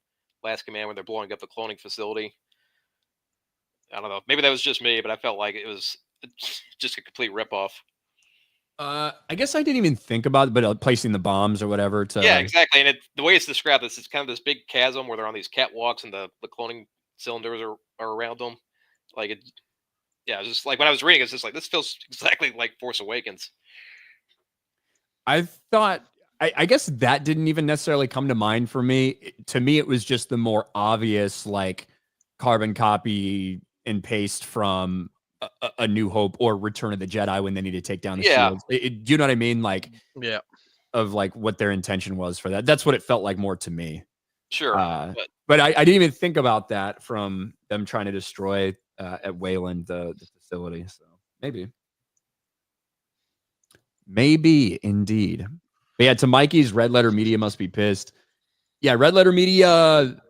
Last Command, when they're blowing up the cloning facility. I don't know. Maybe that was just me, but I felt like it was just a complete ripoff. I guess I didn't even think about it, but placing the bombs or whatever to Yeah, exactly. And the way it's described, it's kind of this big chasm where they're on these catwalks and the cloning cylinders are around them. Like it, yeah, it's just like when I was reading, it's just like this feels exactly like Force Awakens. I thought I guess that didn't even necessarily come to mind for me. To me, it was just the more obvious, like carbon copy and paste from a New Hope or Return of the Jedi when they need to take down the Yeah. shields. Do you know what I mean? Like, Yeah. of like what their intention was for that. That's what it felt like more to me. Sure, But I didn't even think about that from them trying to destroy at Wayland the facility. So maybe indeed. But yeah, to Mikey's, Red Letter Media must be pissed. Yeah, Red Letter Media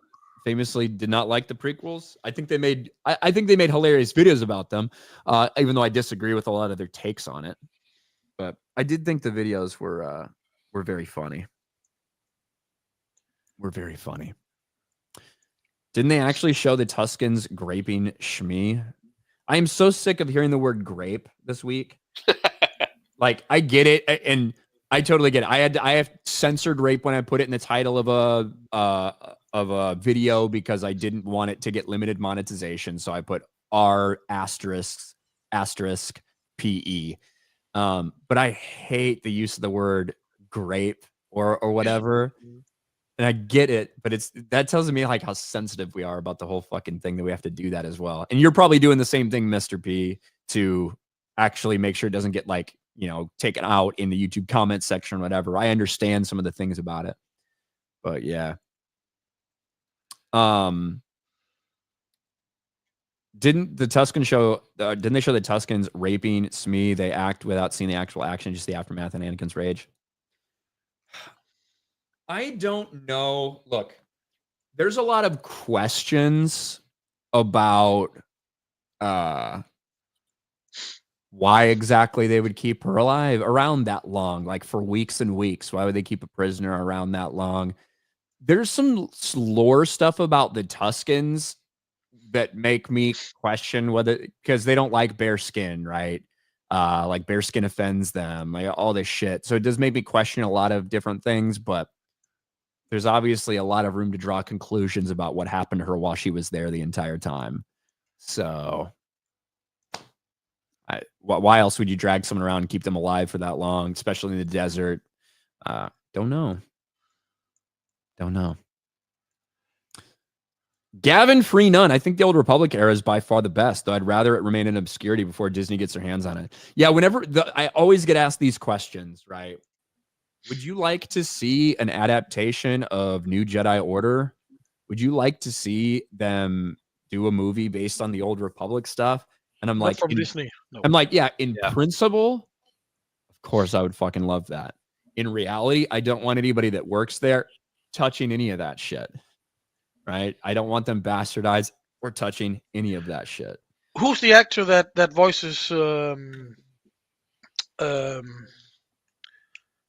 famously did not like the prequels. I think they made hilarious videos about them, even though I disagree with a lot of their takes on it. But I did think the videos were very funny. Were very funny. Didn't they actually show the Tuscans graping Shmi? I am so sick of hearing the word grape this week. Like, I get it, and I totally get it. I have censored rape when I put it in the title of a video because I didn't want it to get limited monetization. So I put R asterisk PE. But I hate the use of the word grape or whatever. And I get it, but that tells me like how sensitive we are about the whole fucking thing that we have to do that as well. And you're probably doing the same thing, Mr. P, to actually make sure it doesn't get like, taken out in the YouTube comment section or whatever. I understand some of the things about it. But yeah. Didn't they show the Tuscans raping Smee? They act without seeing the actual action, just the aftermath and Anakin's rage. I don't know. Look, there's a lot of questions about why exactly they would keep her alive around that long, like for weeks and weeks. Why would they keep a prisoner around that long? There's some lore stuff about the Tuscans that make me question whether, because they don't like bear skin, right? Like bear skin offends them, like all this shit. So it does make me question a lot of different things, but there's obviously a lot of room to draw conclusions about what happened to her while she was there the entire time. So why else would you drag someone around and keep them alive for that long, especially in the desert? Don't know. Gavin Free None. I think the Old Republic era is by far the best, though I'd rather it remain in obscurity before Disney gets their hands on it. Yeah, I always get asked these questions, right? Would you like to see an adaptation of New Jedi Order? Would you like to see them do a movie based on the Old Republic stuff? And I'm Not like, from Disney. No. I'm like, yeah, in Yeah. principle, of course, I would fucking love that. In reality, I don't want anybody that works there touching any of that shit. Right? I don't want them bastardized or touching any of that shit. Who's the actor that voices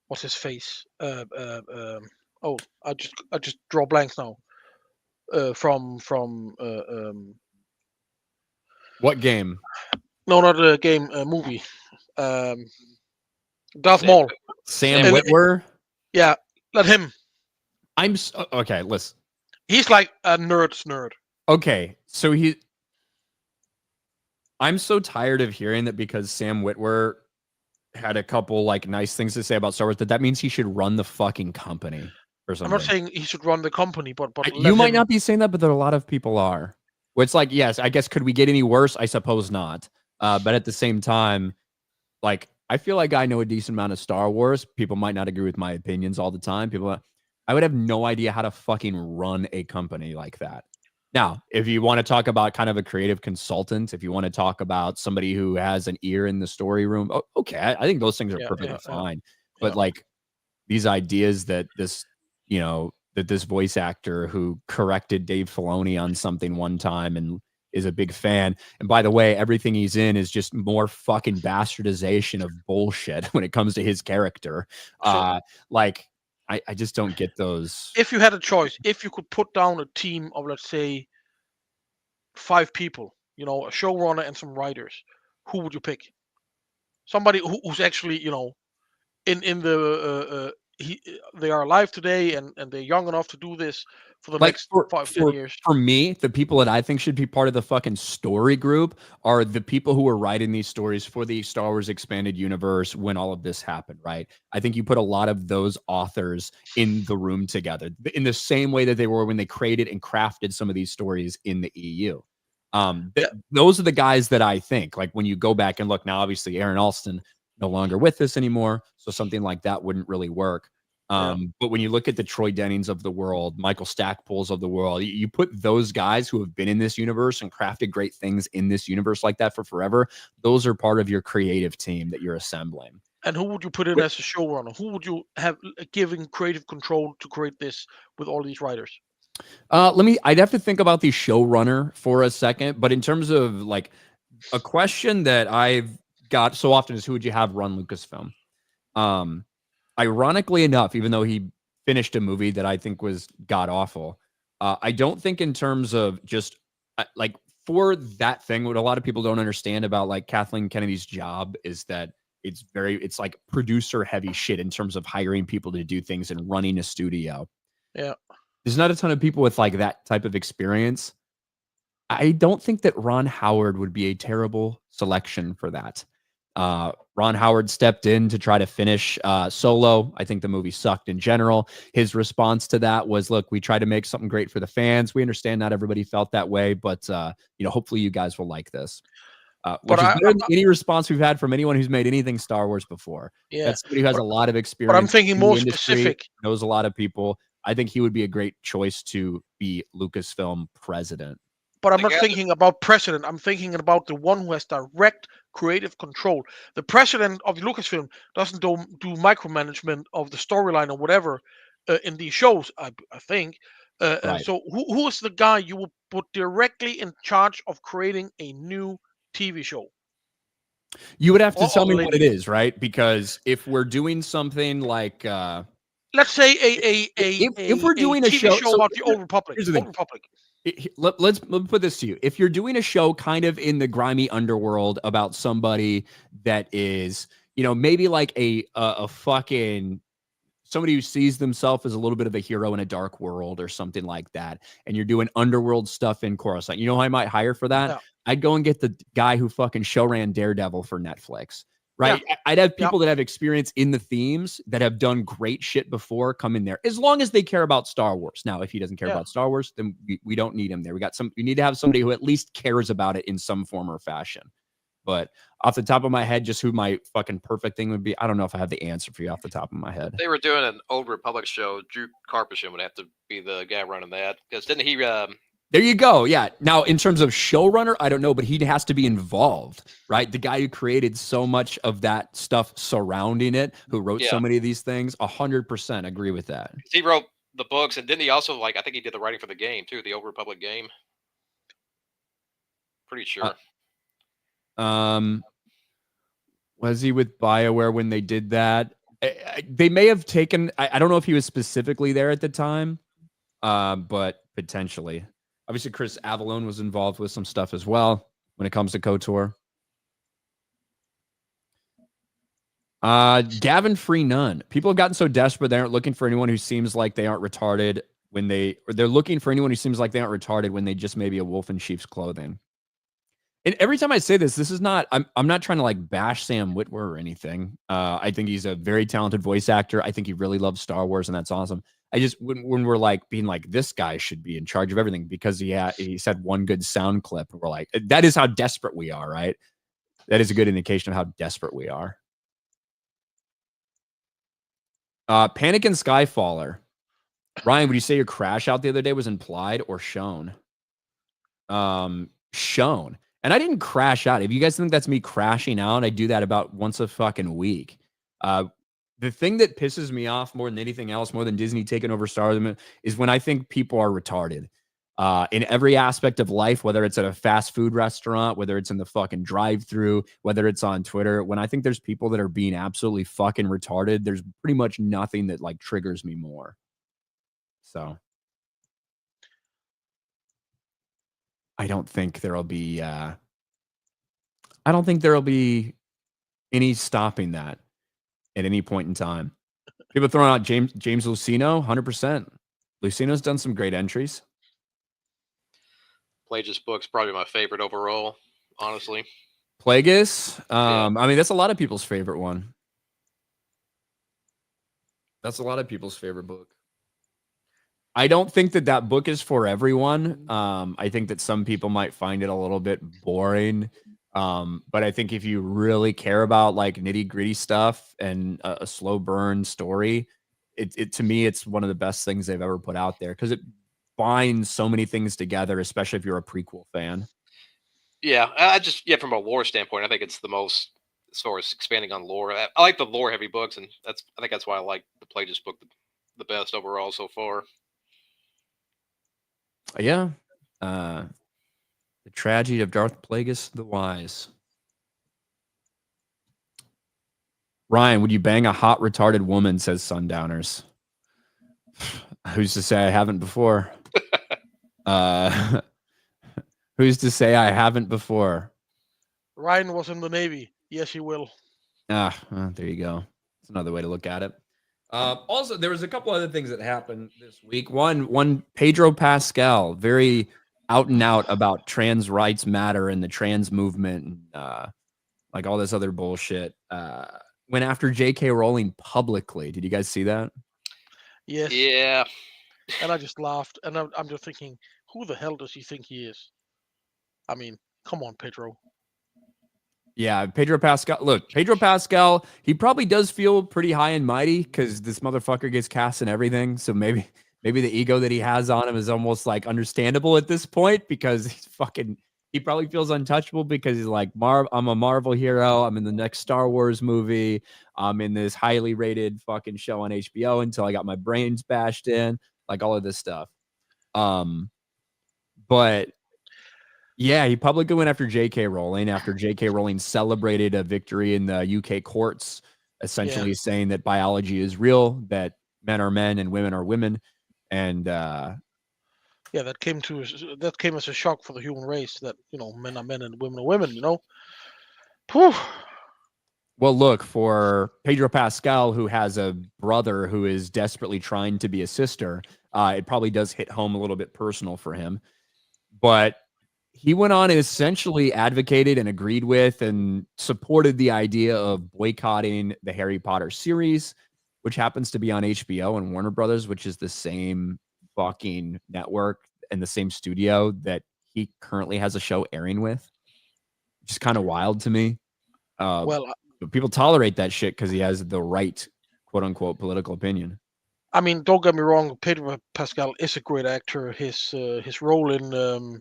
what's his face? Oh, I just draw blanks now. From What game? no, not a game, a movie. Darth Maul. Sam And- Witwer? Yeah, let him. Okay, listen. He's like a nerd's nerd. Okay, so I'm so tired of hearing that because Sam Witwer had a couple like nice things to say about Star Wars that means he should run the fucking company or I'm something. not saying he should run the company, but You might not be saying that, but there are a lot of people are. Where it's like, yes, I guess could we get any worse? I suppose not. But at the same time, like I feel like I know a decent amount of Star Wars. People might not agree with my opinions all the time. I would have no idea how to fucking run a company like that. Now, if you want to talk about kind of a creative consultant, if you want to talk about somebody who has an ear in the story room, okay, I think those things are perfectly fine. But like these ideas that this voice actor who corrected Dave Filoni on something one time and is a big fan. And by the way, everything he's in is just more fucking bastardization of bullshit when it comes to his character. Like, I just don't get those. If you had a choice, if you could put down a team of, let's say, 5 people, a showrunner and some writers, who would you pick? Somebody who's actually, in the they are alive today and they're young enough to do this for the next 5-10 years. For me, the people that I think should be part of the fucking story group are the people who are writing these stories for the Star Wars expanded universe when all of this happened, right? I think you put a lot of those authors in the room together in the same way that they were when they created and crafted some of these stories in the EU. Those are the guys that I think, like when you go back and look now, obviously Aaron Alston no longer with us anymore. So something like that wouldn't really work. But when you look at the Troy Dennings of the world, Michael Stackpoles of the world, you put those guys who have been in this universe and crafted great things in this universe like that for forever. Those are part of your creative team that you're assembling. And who would you put in as a showrunner? Who would you have giving creative control to create this with all these writers? I'd have to think about the showrunner for a second, but in terms of like a question that I've got so often is who would you have run Lucasfilm? Ironically enough, even though he finished a movie that I think was god awful, I don't think in terms of just like for that thing, what a lot of people don't understand about like Kathleen Kennedy's job is that it's like producer heavy shit in terms of hiring people to do things and running a studio. Yeah. There's not a ton of people with like that type of experience. I don't think that Ron Howard would be a terrible selection for that. Ron Howard stepped in to try to finish Solo. I think the movie sucked in general. His response to that was, look, we tried to make something great for the fans. We understand not everybody felt that way, but hopefully you guys will like this. Which is better than any response we've had from anyone who's made anything Star Wars before. Yeah. That's somebody who has a lot of experience. But I'm thinking more specific. Knows a lot of people. I think he would be a great choice to be Lucasfilm president. But I'm not thinking about president. I'm thinking about the one who has direct creative control. The president of Lucasfilm doesn't do micromanagement of the storyline or whatever in these shows, I think. Right. So who is the guy you will put directly in charge of creating a new TV show? You would have to tell me what it is, right? Because if we're doing something like... let's say if we're doing a TV show about the Old Republic. Here's the thing. Let's put this to you. If you're doing a show kind of in the grimy underworld about somebody that is, maybe like a fucking somebody who sees themselves as a little bit of a hero in a dark world or something like that, and you're doing underworld stuff in Coruscant, who I might hire for that? Yeah. I'd go and get the guy who fucking show ran Daredevil for Netflix. right? I'd have people that have experience in the themes that have done great shit before come in there, as long as they care about Star Wars. Now, if he doesn't care about Star Wars, then we don't need him there. We need to have somebody who at least cares about it in some form or fashion. But off the top of my head, just who my fucking perfect thing would be, I don't know if I have the answer for you off the top of my head. They were doing an Old Republic show. Drew Karpyshyn would have to be the guy running that, because didn't he? There you go. Yeah. Now, in terms of showrunner, I don't know, but he has to be involved, right? The guy who created so much of that stuff surrounding it, who wrote so many of these things, 100% agree with that. He wrote the books, and didn't he also, like, I think he did the writing for the game too, the Old Republic game. Pretty sure. Was he with BioWare when they did that? They may have taken, I don't know if he was specifically there at the time, but potentially. Obviously, Chris Avellone was involved with some stuff as well when it comes to KOTOR. Gavin Free None. People have gotten so desperate they aren't looking for anyone who seems like they aren't retarded when they're looking for anyone who seems like they aren't retarded when they just may be a wolf in sheep's clothing. And every time I say this is not, I'm not trying to like bash Sam Witwer or anything. I think he's a very talented voice actor. I think he really loves Star Wars, and that's awesome. I just, when we're like being like, this guy should be in charge of everything because he said one good sound clip, and we're like, that is how desperate we are, right? That is a good indication of how desperate we are. Panic and Skyfaller. Ryan, would you say your crash out the other day was implied or shown? Shown. And I didn't crash out. If you guys think that's me crashing out, I do that about once a fucking week. The thing that pisses me off more than anything else, more than Disney taking over Star Wars, is when I think people are retarded. In every aspect of life, whether it's at a fast food restaurant, whether it's in the fucking drive-thru, whether it's on Twitter, when I think there's people that are being absolutely fucking retarded, there's pretty much nothing that like triggers me more. So I don't think there'll be any stopping that at any point in time. People throwing out James Lucino, 100%. Lucino's done some great entries. Plagueis book's probably my favorite overall, honestly. Plagueis, I mean, that's a lot of people's favorite one. That's a lot of people's favorite book. I don't think that book is for everyone. I think that some people might find it a little bit boring. But I think if you really care about like nitty gritty stuff and a slow burn story, it to me, it's one of the best things they've ever put out there because it binds so many things together, especially if you're a prequel fan. Yeah, I just, from a lore standpoint, I think it's the most, as far as expanding on lore. I like the lore heavy books, and I think that's why I like the Plagueis book the best overall so far. Yeah. The Tragedy of Darth Plagueis the Wise. Ryan, would you bang a hot retarded woman, says Sundowners. Who's to say I haven't before? Who's to say I haven't before? Ryan was in the Navy. Yes, he will. There you go. That's another way to look at it. Also, there was a couple other things that happened this week. One Pedro Pascal, very out and out about trans rights matter and the trans movement, and like all this other bullshit. Went after J.K. Rowling publicly. Did you guys see that? Yes. Yeah. And I just laughed, and I'm just thinking, who the hell does he think he is? I mean, come on, Pedro. Yeah, Pedro Pascal. Look, Pedro Pascal, he probably does feel pretty high and mighty because this motherfucker gets cast in everything. So maybe the ego that he has on him is almost like understandable at this point because he probably feels untouchable because he's like, I'm a Marvel hero. I'm in the next Star Wars movie. I'm in this highly rated fucking show on HBO until I got my brains bashed in, like all of this stuff. But yeah, he publicly went after J.K. Rowling after J.K. Rowling celebrated a victory in the UK courts, essentially saying that biology is real, that men are men and women are women. And that came as a shock for the human race that, men are men and women are women, Whew. Well, look, for Pedro Pascal, who has a brother who is desperately trying to be a sister, it probably does hit home a little bit personal for him. But he went on and essentially advocated and agreed with and supported the idea of boycotting the Harry Potter series, which happens to be on HBO and Warner Brothers, which is the same fucking network and the same studio that he currently has a show airing with, which is kind of wild to me. Well, But people tolerate that shit because he has the right, quote unquote, political opinion. I mean, don't get me wrong. Pedro Pascal is a great actor. His role in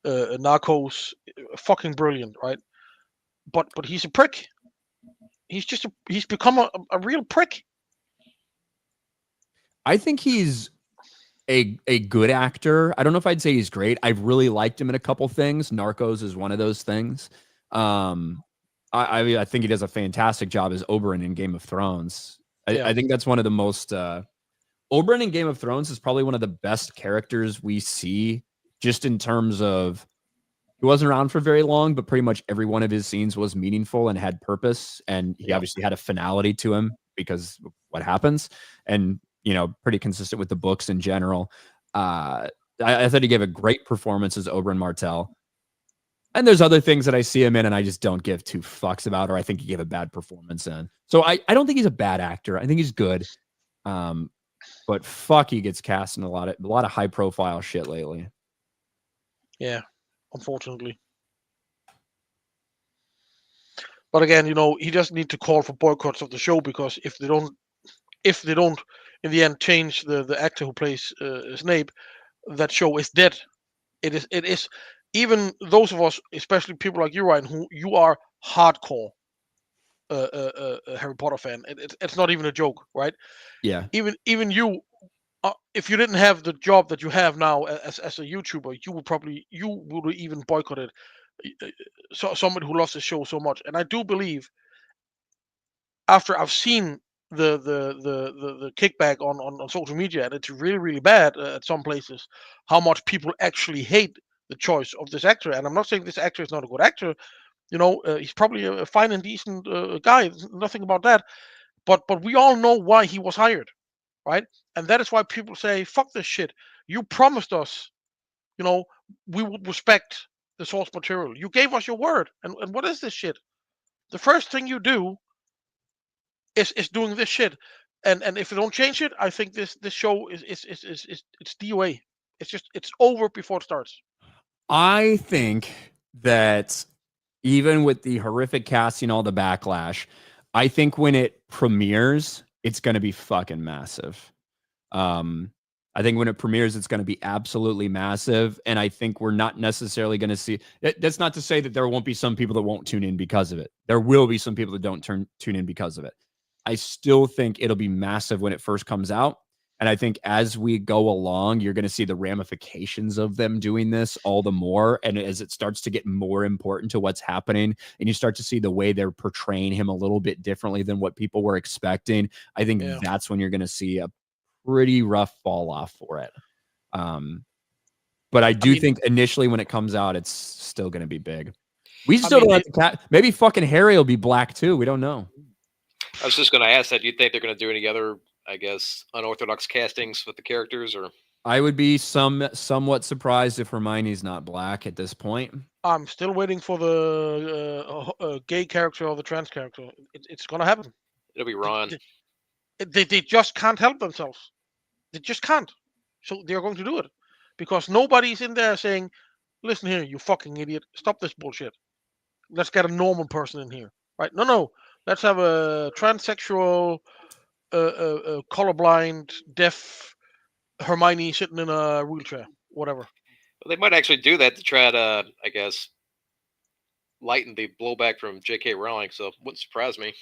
Narcos, fucking brilliant, right? But he's a prick. He's become a real prick. I think he's a good actor. I don't know if I'd say he's great. I've really liked him in a couple things. Narcos is one of those things. I think he does a fantastic job as Oberyn in Game of Thrones. I think that's one of the most Oberyn in Game of Thrones is probably one of the best characters we see, just in terms of he wasn't around for very long, but pretty much every one of his scenes was meaningful and had purpose. And he obviously had a finality to him because of what happens. And, you know, pretty consistent with the books in general. I thought he gave a great performance as Oberyn Martell. And there's other things that I see him in and I just don't give two fucks about, or I think he gave a bad performance in. So I don't think he's a bad actor. I think he's good. But fuck, he gets cast in a lot of high profile shit lately. Yeah, unfortunately. But again, you know, he doesn't need to call for boycotts of the show, because if they don't in the end change the actor who plays Snape, that show is dead. It is. Even those of us, especially people like you, Ryan, who you are hardcore Harry Potter fan. It's not even a joke, right? Yeah. Even you, if you didn't have the job that you have now as a YouTuber, you would even boycott it. So somebody who loves the show so much, and I do believe, after I've seen the kickback on social media, and it's really bad at some places, how much people actually hate the choice of this actor. And I'm not saying this actor is not a good actor. You know, he's probably a fine and decent guy. Nothing about that. But we all know why he was hired, right? And that is why people say, "Fuck this shit. You promised us, you know, we would respect the source material. You gave us your word. And what is this shit? The first thing you do is doing this shit. And if you don't change it, I think this show is it's DOA. It's over before it starts." I think that even with the horrific casting, all the backlash, I think when it premieres, it's going to be fucking massive. I think when it premieres, it's going to be absolutely massive. And I think we're not necessarily going to see, that's not to say that there won't be some people that won't tune in because of it. There will be some people that don't tune in because of it. I still think it'll be massive when it first comes out. And I think as we go along, you're going to see the ramifications of them doing this all the more. And as it starts to get more important to what's happening, and you start to see the way they're portraying him a little bit differently than what people were expecting, I think that's when you're going to see a pretty rough fall off for it. But I do think initially when it comes out, it's still going to be big. We still don't have the cat. Maybe fucking Harry will be black too. We don't know. I was just going to ask that. Do you think they're going to do any other, I guess, unorthodox castings with the characters? Or I would be somewhat surprised if Hermione's not black at this point. I'm still waiting for the gay character or the trans character. It's going to happen. It'll be Ron. They just can't help themselves. They just can't. So they're going to do it, because nobody's in there saying, "Listen here, you fucking idiot. Stop this bullshit. Let's get a normal person in here." Right? No. Let's have a transsexual, colorblind, deaf Hermione sitting in a wheelchair. Whatever. Well, they might actually do that to try to, I guess, lighten the blowback from J.K. Rowling. So it wouldn't surprise me.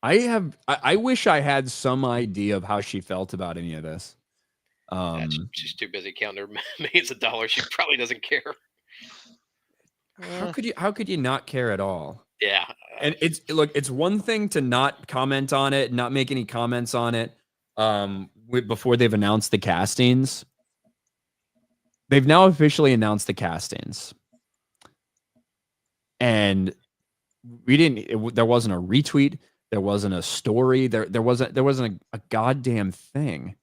I wish I had some idea of how she felt about any of this. She's too busy counting her millions of dollars. She probably doesn't care. How could you not care at all? Yeah. And it's one thing to not comment on it, not make any comments on it before they've announced the castings. They've now officially announced the castings. And there wasn't a retweet, there wasn't a story, there wasn't a goddamn thing.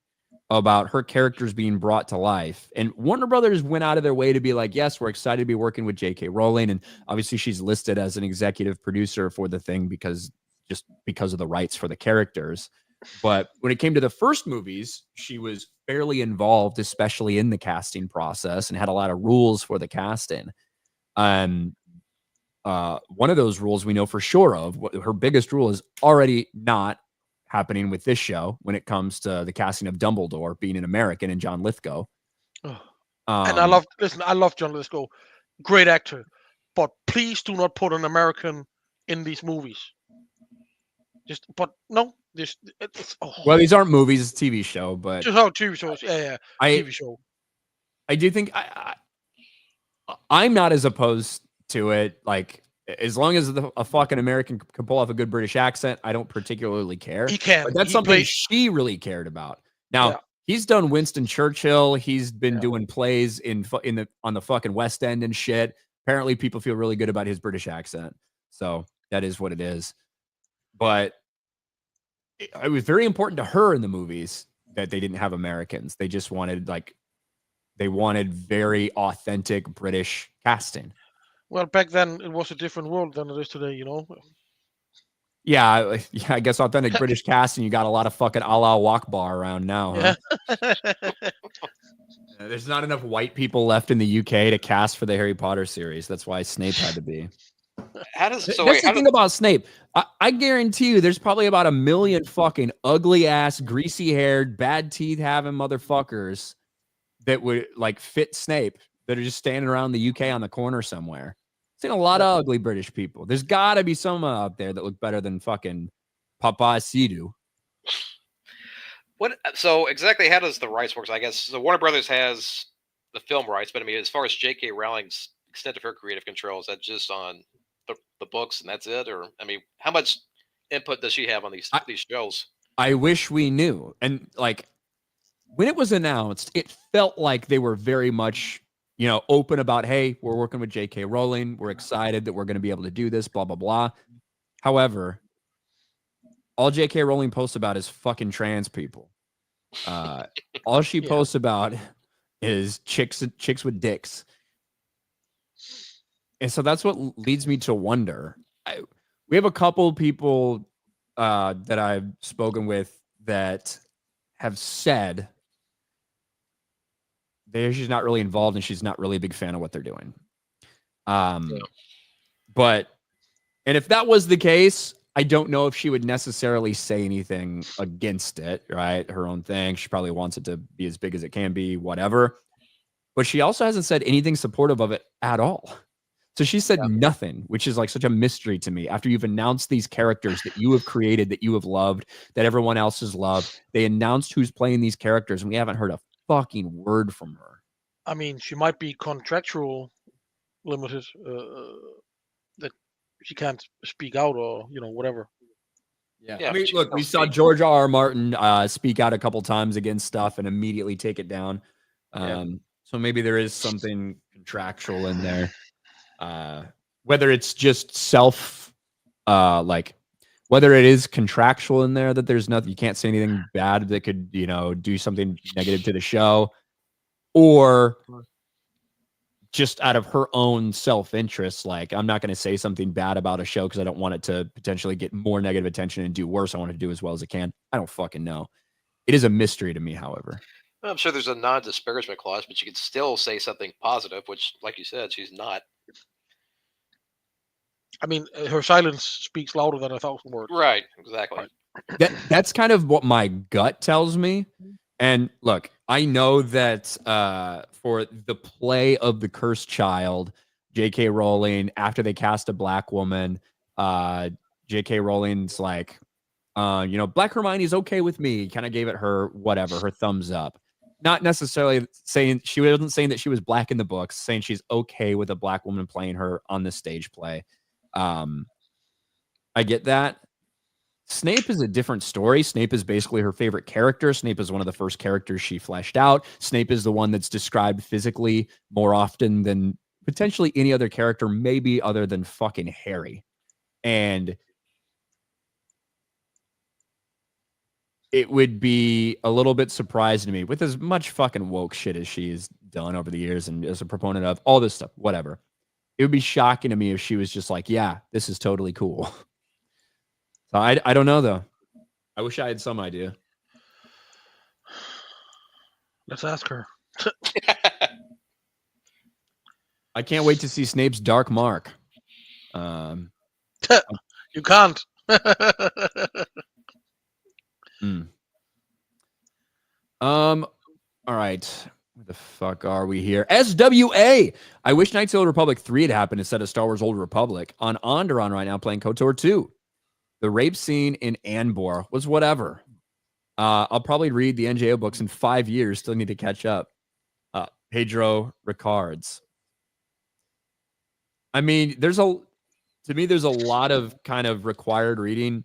about her characters being brought to life. And Warner Brothers went out of their way to be like, yes, we're excited to be working with J.K. Rowling. And obviously she's listed as an executive producer for the thing because of the rights for the characters. But when it came to the first movies, she was fairly involved, especially in the casting process, and had a lot of rules for the casting. One of those rules we know for sure of, her biggest rule is already not happening with this show when it comes to the casting of Dumbledore being an American and John Lithgow. And I love John Lithgow, great actor, but please do not put an American in these movies. Well, these aren't movies; it's a TV show, but just how TV shows, TV show. I do think I'm not as opposed to it. Like, as long as a fucking American can pull off a good British accent, I don't particularly care. He can. But that's something she really cared about. Now, he's done Winston Churchill. He's been doing plays on the fucking West End and shit. Apparently, people feel really good about his British accent. So that is what it is. But it was very important to her in the movies that they didn't have Americans. They just wanted very authentic British casting. Well, back then it was a different world than it is today, you know. Yeah, I guess authentic British casting. You got a lot of fucking Allah Akbar around now. Huh? There's not enough white people left in the UK to cast for the Harry Potter series. That's why Snape had to be. That's the thing about Snape. I guarantee you, there's probably about 1 million fucking ugly ass, greasy haired, bad teeth having motherfuckers that would like fit Snape that are just standing around the UK on the corner somewhere. Seen a lot of ugly British people. There's got to be some out there that look better than fucking Papa Sidu. So exactly how does the rights work? I guess so. Warner Brothers has the film rights, but I mean, as far as J.K. Rowling's extent of her creative control, is that just on the books and that's it? Or I mean, how much input does she have on these shows? I wish we knew. And like when it was announced, it felt like they were very much, open about, hey, we're working with J.K. Rowling. We're excited that we're going to be able to do this, blah, blah, blah. However, all J.K. Rowling posts about is fucking trans people. All she posts about is chicks with dicks. And so that's what leads me to wonder. We have a couple people that I've spoken with that have said she's not really involved and she's not really a big fan of what they're doing. But if that was the case, I don't know if she would necessarily say anything against it, right? Her own thing. She probably wants it to be as big as it can be, whatever. But she also hasn't said anything supportive of it at all. So she said nothing, which is like such a mystery to me. After you've announced these characters that you have created, that you have loved, that everyone else has loved, they announced who's playing these characters, and we haven't heard a fucking word from her. I mean, she might be contractual limited, that she can't speak out or, whatever. Yeah. I mean, look, we saw George R.R. Martin speak out a couple times against stuff and immediately take it down. So maybe there is something contractual in there. Whether it's just whether it is contractual in there that there's nothing, you can't say anything bad that could, do something negative to the show, or just out of her own self-interest. Like, I'm not going to say something bad about a show because I don't want it to potentially get more negative attention and do worse. I want it to do as well as it can. I don't fucking know. It is a mystery to me, however. I'm sure there's a non-disparagement clause, but you could still say something positive, which, like you said, she's not. I mean, her silence speaks louder than 1,000 words. Right, exactly. That's kind of what my gut tells me. And look, I know that for the play of the cursed child, J.K. Rowling, after they cast a black woman, J.K. Rowling's like, Black Hermione's okay with me. Kind of gave it her thumbs up. Not necessarily saying she wasn't saying that she was black in the books, saying she's okay with a black woman playing her on the stage play. I get that. Snape is a different story. Snape is basically her favorite character. Snape is one of the first characters she fleshed out. Snape is the one that's described physically more often than potentially any other character, maybe other than fucking Harry. And it would be a little bit surprising to me with as much fucking woke shit as she's done over the years and as a proponent of all this stuff, whatever. It would be shocking to me if she was just like, yeah, this is totally cool. So I don't know, though. I wish I had some idea. Let's ask her. I can't wait to see Snape's dark mark. You can't. All right. Where the fuck are we here? SWA. I wish Knights of the Old Republic 3 had happened instead of Star Wars Old Republic. On Andor right now playing KOTOR 2. The rape scene in Andor was whatever. I'll probably read the NJO books in 5 years. Still need to catch up. Pedro Ricards. I mean, there's a lot of kind of required reading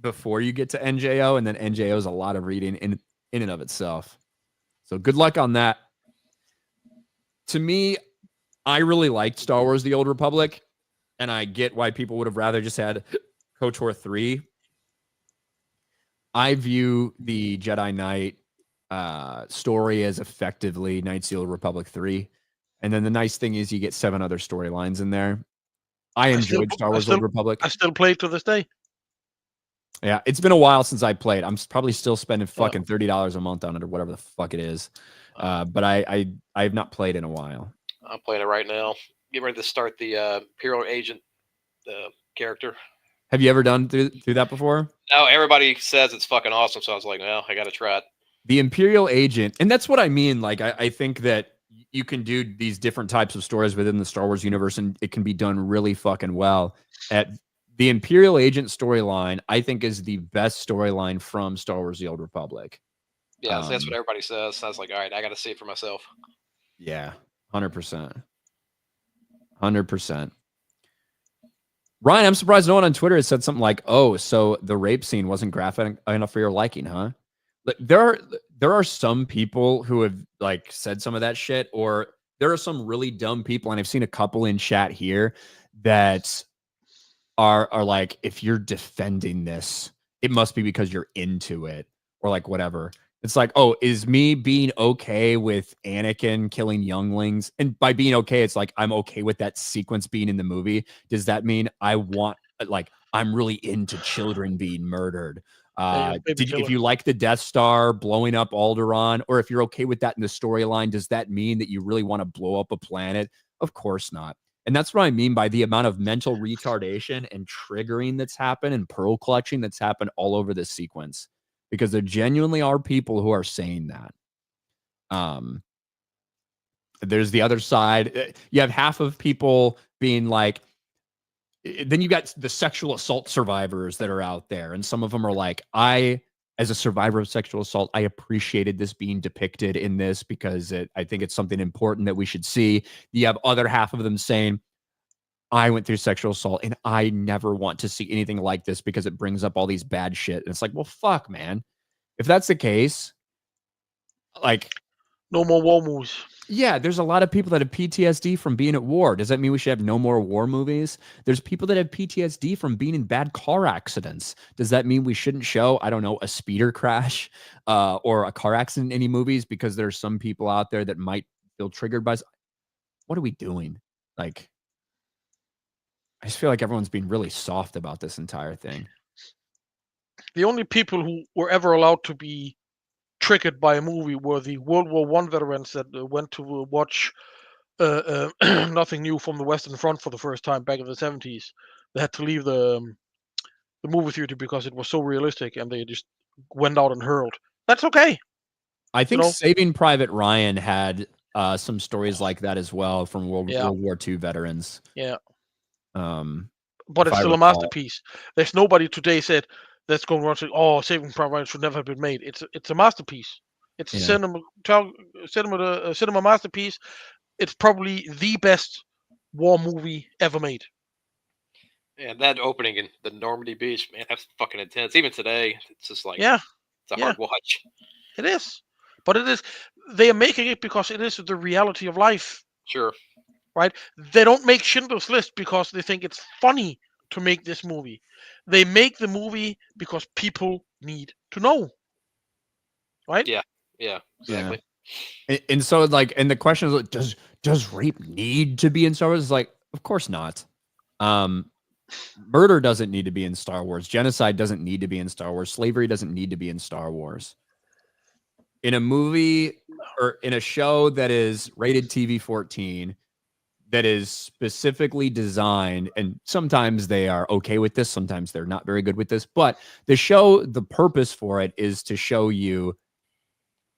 before you get to NJO, and then NJO is a lot of reading in and of itself. So good luck on that. To me, I really liked Star Wars The Old Republic, and I get why people would have rather just had KOTOR 3. I view the Jedi Knight story as effectively Knights of the Old Republic 3. And then the nice thing is you get 7 other storylines in there. I enjoyed Star Wars Old Republic. I still play to this day. Yeah, it's been a while since I played. I'm probably still spending fucking $30 a month on it or whatever the fuck it is. But I have not played in a while. I'm playing it right now. Getting ready to start the Imperial Agent character. Have you ever done through that before? No, everybody says it's fucking awesome, so I was like, well, I got to try it. The Imperial Agent, and that's what I mean. Like, I think that you can do these different types of stories within the Star Wars universe, and it can be done really fucking well. At the Imperial Agent storyline, I think is the best storyline from Star Wars: The Old Republic. Yeah, so that's what everybody says. So I was like, all right, I got to see it for myself. Yeah, 100%. 100%. Ryan, I'm surprised no one on Twitter has said something like, "Oh, so the rape scene wasn't graphic enough for your liking, huh?" Like, there are some people who have like said some of that shit, or there are some really dumb people, and I've seen a couple in chat here that are like, if you're defending this, it must be because you're into it, or like whatever. It's like, oh, is me being okay with Anakin killing younglings? And by being okay, it's like, I'm okay with that sequence being in the movie. Does that mean I want, like, I'm really into children being murdered? If you like the Death Star blowing up Alderaan, or if you're okay with that in the storyline, does that mean that you really want to blow up a planet? Of course not. And that's what I mean by the amount of mental retardation and triggering that's happened and pearl clutching that's happened all over this sequence. Because there genuinely are people who are saying that. There's the other side. You have half of people being like, then you got the sexual assault survivors that are out there. And some of them are like, as a survivor of sexual assault, I appreciated this being depicted in this because I think it's something important that we should see. You have other half of them saying, I went through sexual assault and I never want to see anything like this because it brings up all these bad shit. And it's like, well, fuck, man. If that's the case, like, no more war movies. Yeah, there's a lot of people that have PTSD from being at war. Does that mean we should have no more war movies? There's people that have PTSD from being in bad car accidents. Does that mean we shouldn't show, I don't know, a speeder crash or a car accident in any movies because there's some people out there that might feel triggered by? What are we doing? Like, I just feel like everyone's being really soft about this entire thing. The only people who were ever allowed to be triggered by a movie were the World War I veterans that went to watch Nothing New from the Western Front for the first time back in the 70s. They had to leave the movie theater because it was so realistic, and they just went out and hurled. That's okay. I think Saving Private Ryan had some stories like that as well from World War II veterans. Yeah. But it's still a masterpiece. There's nobody today said that's going around saying, "Oh, Saving Private Ryan should never have been made." It's a masterpiece. It's a cinema masterpiece. It's probably the best war movie ever made. Yeah, that opening in the Normandy beach, man, that's fucking intense. Even today, it's just like, it's a hard watch. It is, but it is. They are making it because it is the reality of life. Sure. Right? They don't make Schindler's List because they think it's funny to make this movie. They make the movie because people need to know. right? Yeah, exactly. And so like, and the question is, like, does rape need to be in Star Wars? It's like, of course not. Murder doesn't need to be in Star Wars. Genocide doesn't need to be in Star Wars. Slavery doesn't need to be in Star Wars. In a movie or in a show that is rated TV 14, that is specifically designed, and sometimes they are okay with this, sometimes they're not very good with this, but the purpose for it is to show you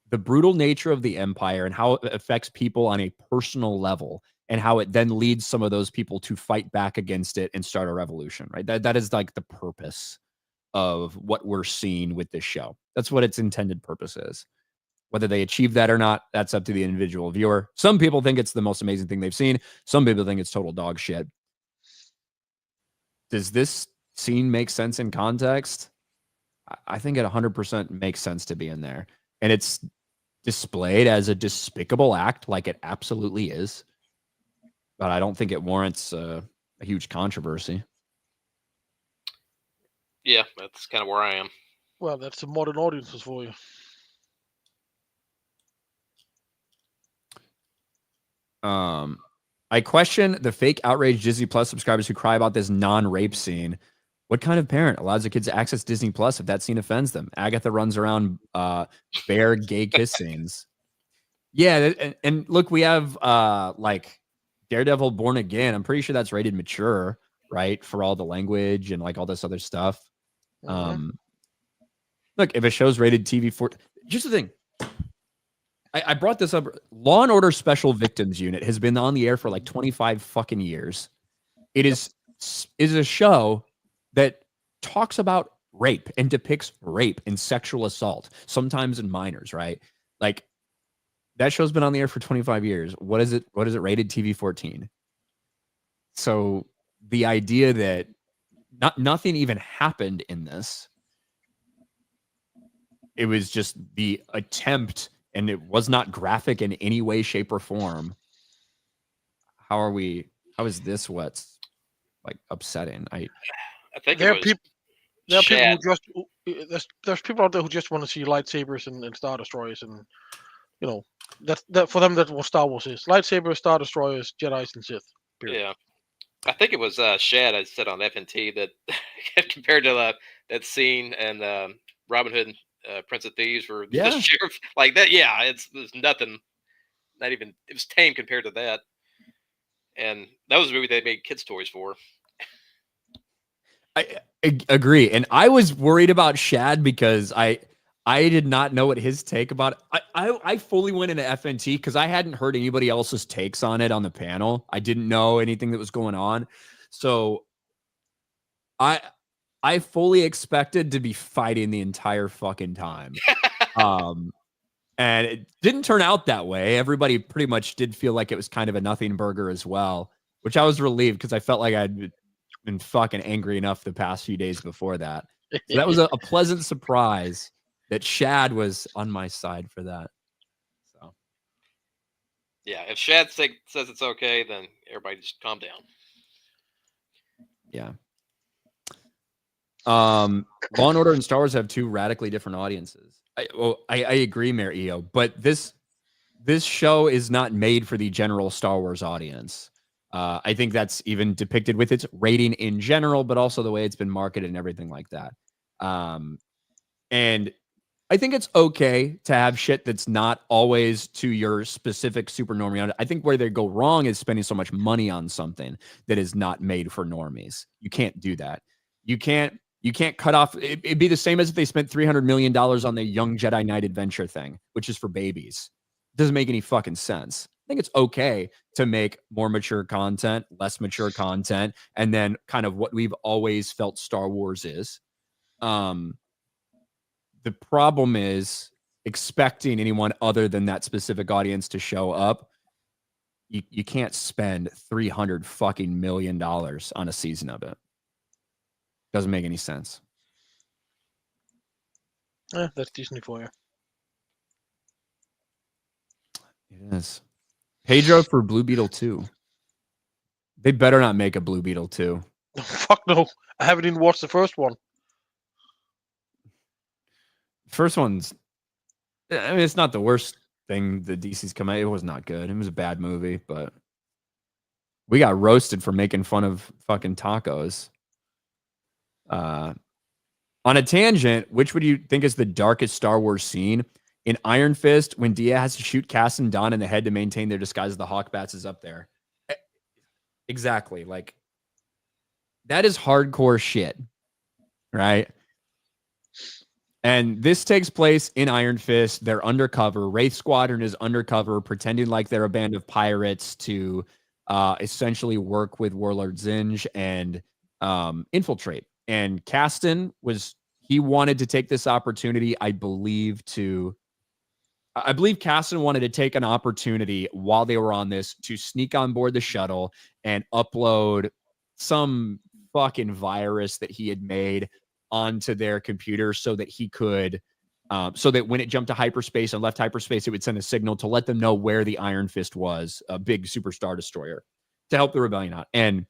the brutal nature of the Empire and how it affects people on a personal level, and how it then leads some of those people to fight back against it and start a revolution, right? That is like the purpose of what we're seeing with this show. That's what its intended purpose is. Whether they achieve that or not, that's up to the individual viewer. Some people think it's the most amazing thing they've seen. Some people think it's total dog shit. Does this scene make sense in context? I think it 100% makes sense to be in there. And it's displayed as a despicable act, like it absolutely is. But I don't think it warrants a huge controversy. Yeah, that's kind of where I am. Well, that's the modern audiences for you. I question the fake outraged Disney Plus subscribers who cry about this non-rape scene. What kind of parent allows their kids to access Disney Plus if that scene offends them? Agatha runs around bare gay kiss scenes. Yeah, and look, we have like Daredevil Born Again. I'm pretty sure that's rated mature, right? For all the language and like all this other stuff. Look, if a show's rated TV 14, here's the thing. I brought this up. Law and Order Special Victims Unit has been on the air for like 25 fucking years. It is a show that talks about rape and depicts rape and sexual assault, sometimes in minors, right? Like that show's been on the air for 25 years. What is it rated TV 14? So the idea that nothing even happened in this, it was just the attempt, and it was not graphic in any way, shape, or form. How is this what's like upsetting? I think there are it was people. There are Shad. people who just there's people out there who just want to see lightsabers and Star Destroyers, and you know that for them that's what Star Wars is: lightsabers, Star Destroyers, Jedi's, and Sith. Period. Yeah, I think it was Shad. I said on FNT that compared to that scene and Robin Hood and Prince of Thieves for the sheriff like that. Yeah, it's nothing. Not even it was tame compared to that. And that was a movie they made kids' toys for. I agree, and I was worried about Shad because I did not know what his take about it. I fully went into FNT because I hadn't heard anybody else's takes on it on the panel. I didn't know anything that was going on, so I fully expected to be fighting the entire fucking time. And it didn't turn out that way. Everybody pretty much did feel like it was kind of a nothing burger as well, which I was relieved because I felt like I'd been fucking angry enough the past few days before that. So that was a pleasant surprise that Shad was on my side for that. So yeah, if Shad says it's okay, then everybody just calm down. Yeah. Law and Order and Star Wars have two radically different audiences. I agree, Mayor EO, but this show is not made for the general Star Wars audience. I think that's even depicted with its rating in general, but also the way it's been marketed and everything like that. And I think it's okay to have shit that's not always to your specific super normie. I think where they go wrong is spending so much money on something that is not made for normies. You can't do that. You can't cut off. It'd be the same as if they spent $300 million on the Young Jedi Knight Adventure thing, which is for babies. It doesn't make any fucking sense. I think it's okay to make more mature content, less mature content, and then kind of what we've always felt Star Wars is. The problem is expecting anyone other than that specific audience to show up. You can't spend $300 fucking million on a season of it. Doesn't make any sense. That's Disney for you. It is. Pedro for Blue Beetle 2. They better not make a Blue Beetle 2. Fuck no. I haven't even watched the first one. First one's I mean, it's not the worst thing the DC's come out. It was not good. It was a bad movie, but we got roasted for making fun of fucking tacos. On a tangent, which would you think is the darkest Star Wars scene? In Iron Fist, when Dia has to shoot Cass and Don in the head to maintain their disguise as the Hawkbats is up there. Exactly. Like, that is hardcore shit, right? And this takes place in Iron Fist. They're undercover. Wraith Squadron is undercover, pretending like they're a band of pirates to essentially work with Warlord Zinj and infiltrate. And Caston he wanted to take this opportunity, I believe Caston wanted to take an opportunity while they were on this to sneak on board the shuttle and upload some fucking virus that he had made onto their computer so that he could, so that when it jumped to hyperspace and left hyperspace, it would send a signal to let them know where the Iron Fist was, a big superstar destroyer, to help the rebellion out. And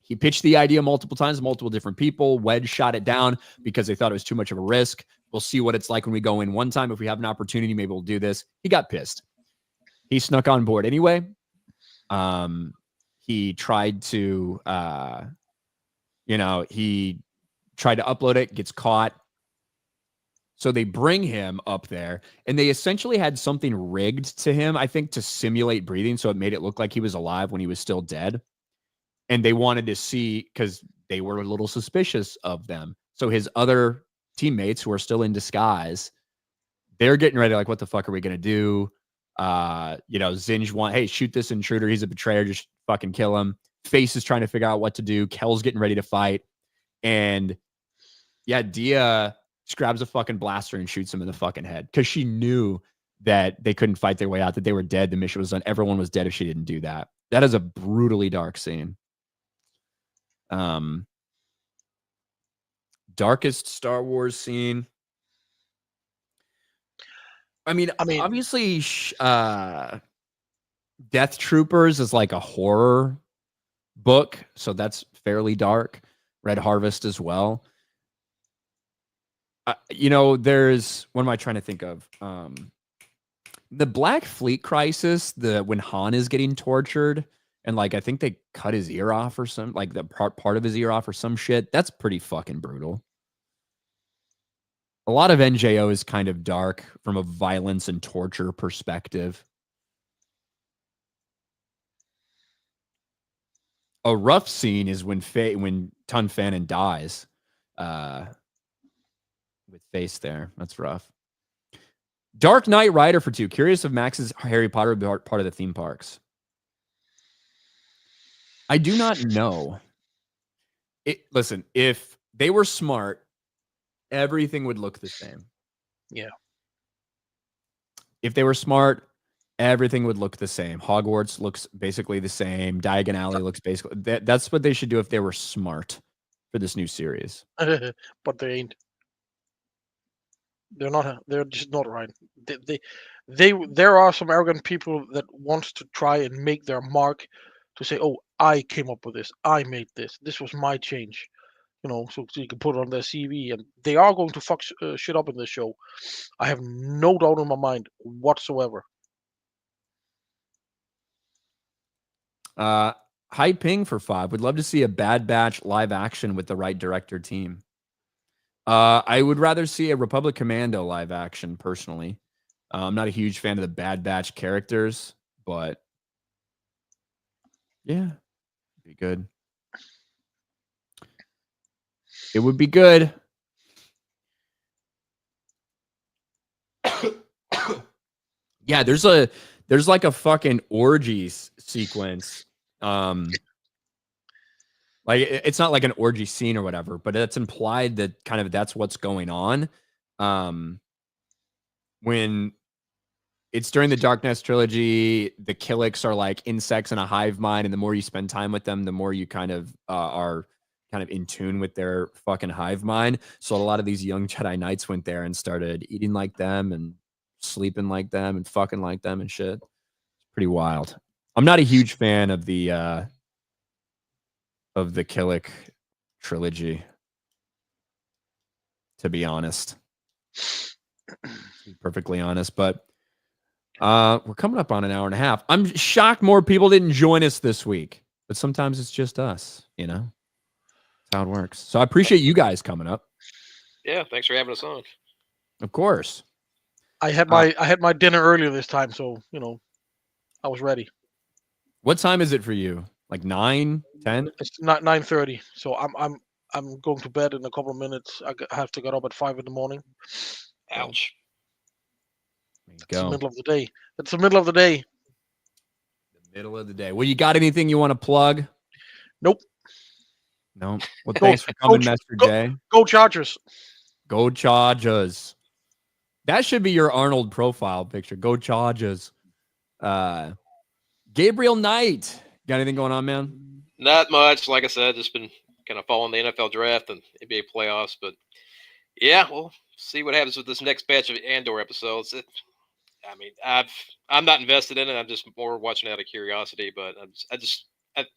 he pitched the idea multiple times to multiple different people. Wedge shot it down because they thought it was too much of a risk. We'll see what it's like when we go in one time. If we have an opportunity, maybe we'll do this. He got pissed. He snuck on board anyway. He tried to, he tried to upload it, gets caught. So they bring him up there, and they essentially had something rigged to him, I think, to simulate breathing, so it made it look like he was alive when he was still dead. And they wanted to see, because they were a little suspicious of them. So his other teammates who are still in disguise, they're getting ready, like, what the fuck are we going to do? Zinj hey, shoot this intruder. He's a betrayer. Just fucking kill him. Face is trying to figure out what to do. Kel's getting ready to fight. And yeah, Dia just grabs a fucking blaster and shoots him in the fucking head because she knew that they couldn't fight their way out, that they were dead. The mission was done. Everyone was dead if she didn't do that. That is a brutally dark scene. Darkest Star Wars scene. I mean, obviously, Death Troopers is like a horror book, so that's fairly dark. Red Harvest as well. There's, what am I trying to think of? The Black Fleet Crisis, when Han is getting tortured, and like I think they cut his ear off or some, like the part of his ear off or some shit. That's pretty fucking brutal. A lot of NJO is kind of dark from a violence and torture perspective. A rough scene is when Tun Fannin dies with Face there. That's rough. Dark Knight Rider for 2. Curious if Max's Harry Potter would be part of the theme parks. I do not know. Listen, if they were smart, everything would look the same. Yeah. If they were smart, everything would look the same. Hogwarts looks basically the same. Diagon Alley looks basically... That's what they should do if they were smart for this new series. But they ain't. They're not. They're just not right. There are some arrogant people that wants to try and make their mark to say, "Oh, I came up with this. I made this. This was my change." So you can put it on their CV, and they are going to fuck shit up in this show. I have no doubt in my mind whatsoever. High ping for 5. Would love to see a Bad Batch live action with the right director team. I would rather see a Republic Commando live action, personally. I'm not a huge fan of the Bad Batch characters, but yeah, it'd be good. It would be good. Yeah, there's like a fucking orgies sequence. Like, it's not like an orgy scene or whatever, but it's implied that kind of that's what's going on. When it's during the Darkness trilogy, the Killiks are like insects in a hive mind, and the more you spend time with them, the more you kind of are kind of in tune with their fucking hive mind. So a lot of these young Jedi Knights went there and started eating like them and sleeping like them and fucking like them and shit. It's pretty wild. I'm not a huge fan of the Killik trilogy, to be honest. to be perfectly honest. But we're coming up on an hour and a half. I'm shocked more people didn't join us this week, but sometimes it's just us, you know? That's how it works. So I appreciate you guys coming up. Yeah, thanks for having us on. Of course. I had my dinner earlier this time, so I was ready. What time is it for you? Like 9, 10? It's not 9:30, so I'm going to bed in a couple of minutes. Have to get up at 5 in the morning. Ouch. There you It's the go. middle of the day. It's the middle of the day. The middle of the day. Well, you got anything you want to plug? Nope. No. Well, thanks for coming, Master J. Go Chargers. Go Chargers. That should be your Arnold profile picture. Go Chargers. Gabriel Knight. Got anything going on, man? Not much. Like I said, just been kind of following the NFL draft and NBA playoffs. But yeah, we'll see what happens with this next batch of Andor episodes. I'm not invested in it. I'm just more watching out of curiosity. But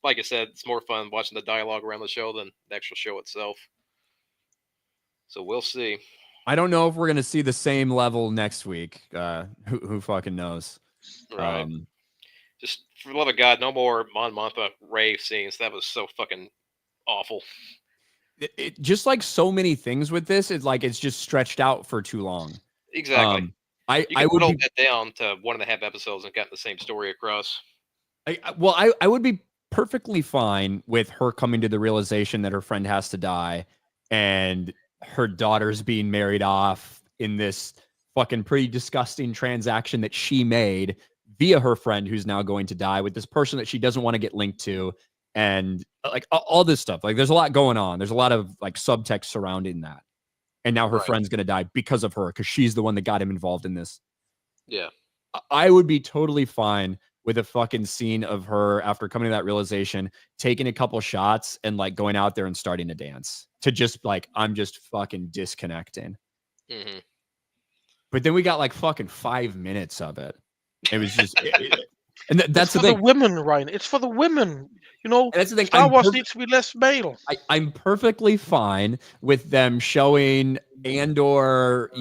like I said, it's more fun watching the dialogue around the show than the actual show itself. So we'll see. I don't know if we're gonna see the same level next week. Who fucking knows? Right. Just for the love of God, no more Mon Mothma Ray scenes. That was so fucking awful. It just like so many things with this, it's like it's just stretched out for too long. Exactly. I would whittle that down to 1.5 episodes and gotten the same story across. I would be perfectly fine with her coming to the realization that her friend has to die and her daughter's being married off in this fucking pretty disgusting transaction that she made via her friend who's now going to die with this person that she doesn't want to get linked to, and like all this stuff. Like there's a lot going on. There's a lot of like subtext surrounding that. And now her friend's going to die because of her, because she's the one that got him involved in this. Yeah. I would be totally fine with a fucking scene of her after coming to that realization, taking a couple shots and like going out there and starting to dance to just like, I'm just fucking disconnecting. Mm-hmm. But then we got like fucking 5 minutes of it. It was just, and that's it's for the women, Ryan. It's for the women. And that's the thing. Star Wars needs to be less male. I'm perfectly fine with them showing Andor,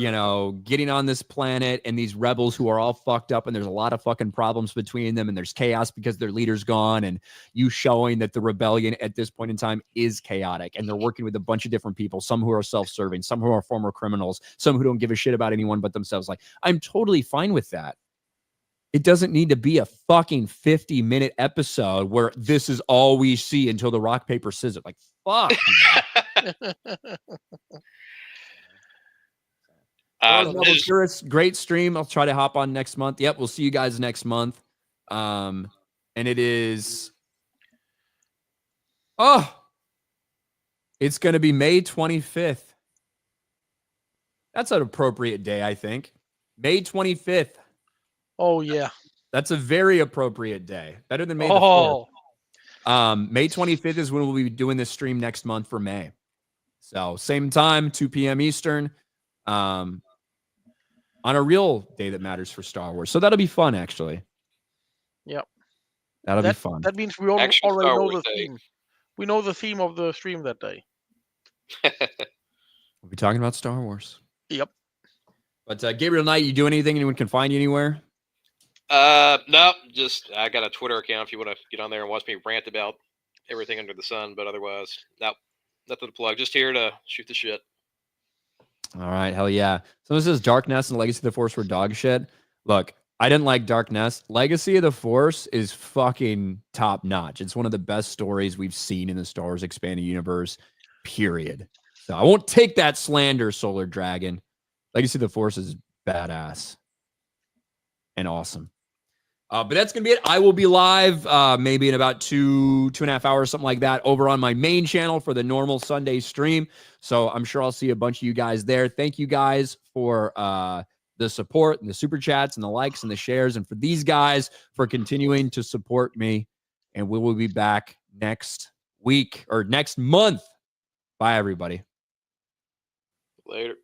getting on this planet and these rebels who are all fucked up and there's a lot of fucking problems between them and there's chaos because their leader's gone, and you showing that the rebellion at this point in time is chaotic and they're working with a bunch of different people, some who are self-serving, some who are former criminals, some who don't give a shit about anyone but themselves. Like, I'm totally fine with that. It doesn't need to be a fucking 50-minute episode where this is all we see until the rock, paper, scissors. Like, fuck. Great stream. I'll try to hop on next month. Yep, we'll see you guys next month. And it is... it's going to be May 25th. That's an appropriate day, I think. May 25th. Oh, yeah. That's a very appropriate day. Better than May the 4th. May 25th is when we'll be doing this stream next month for May. So same time, 2 p.m. Eastern, on a real day that matters for Star Wars. So that'll be fun, actually. Yep. That'll be fun. That means we already know the theme. We know the theme of the stream that day. We'll be talking about Star Wars. Yep. But Gabriel Knight, you do anything? Anyone can find you anywhere? No, just I got a Twitter account if you want to get on there and watch me rant about everything under the sun. But otherwise, no, nothing to plug. Just here to shoot the shit. All right, hell yeah. So this is Darkness and Legacy of the Force were dog shit. Look, I didn't like Darkness. Legacy of the Force is fucking top notch. It's one of the best stories we've seen in the Star Wars expanded universe, period. So I won't take that slander, Solar Dragon. Legacy of the Force is badass and awesome. But that's going to be it. I will be live maybe in about 2.5 hours, something like that, over on my main channel for the normal Sunday stream. So I'm sure I'll see a bunch of you guys there. Thank you guys for the support and the super chats and the likes and the shares. And for these guys for continuing to support me. And we will be back next week or next month. Bye, everybody. Later.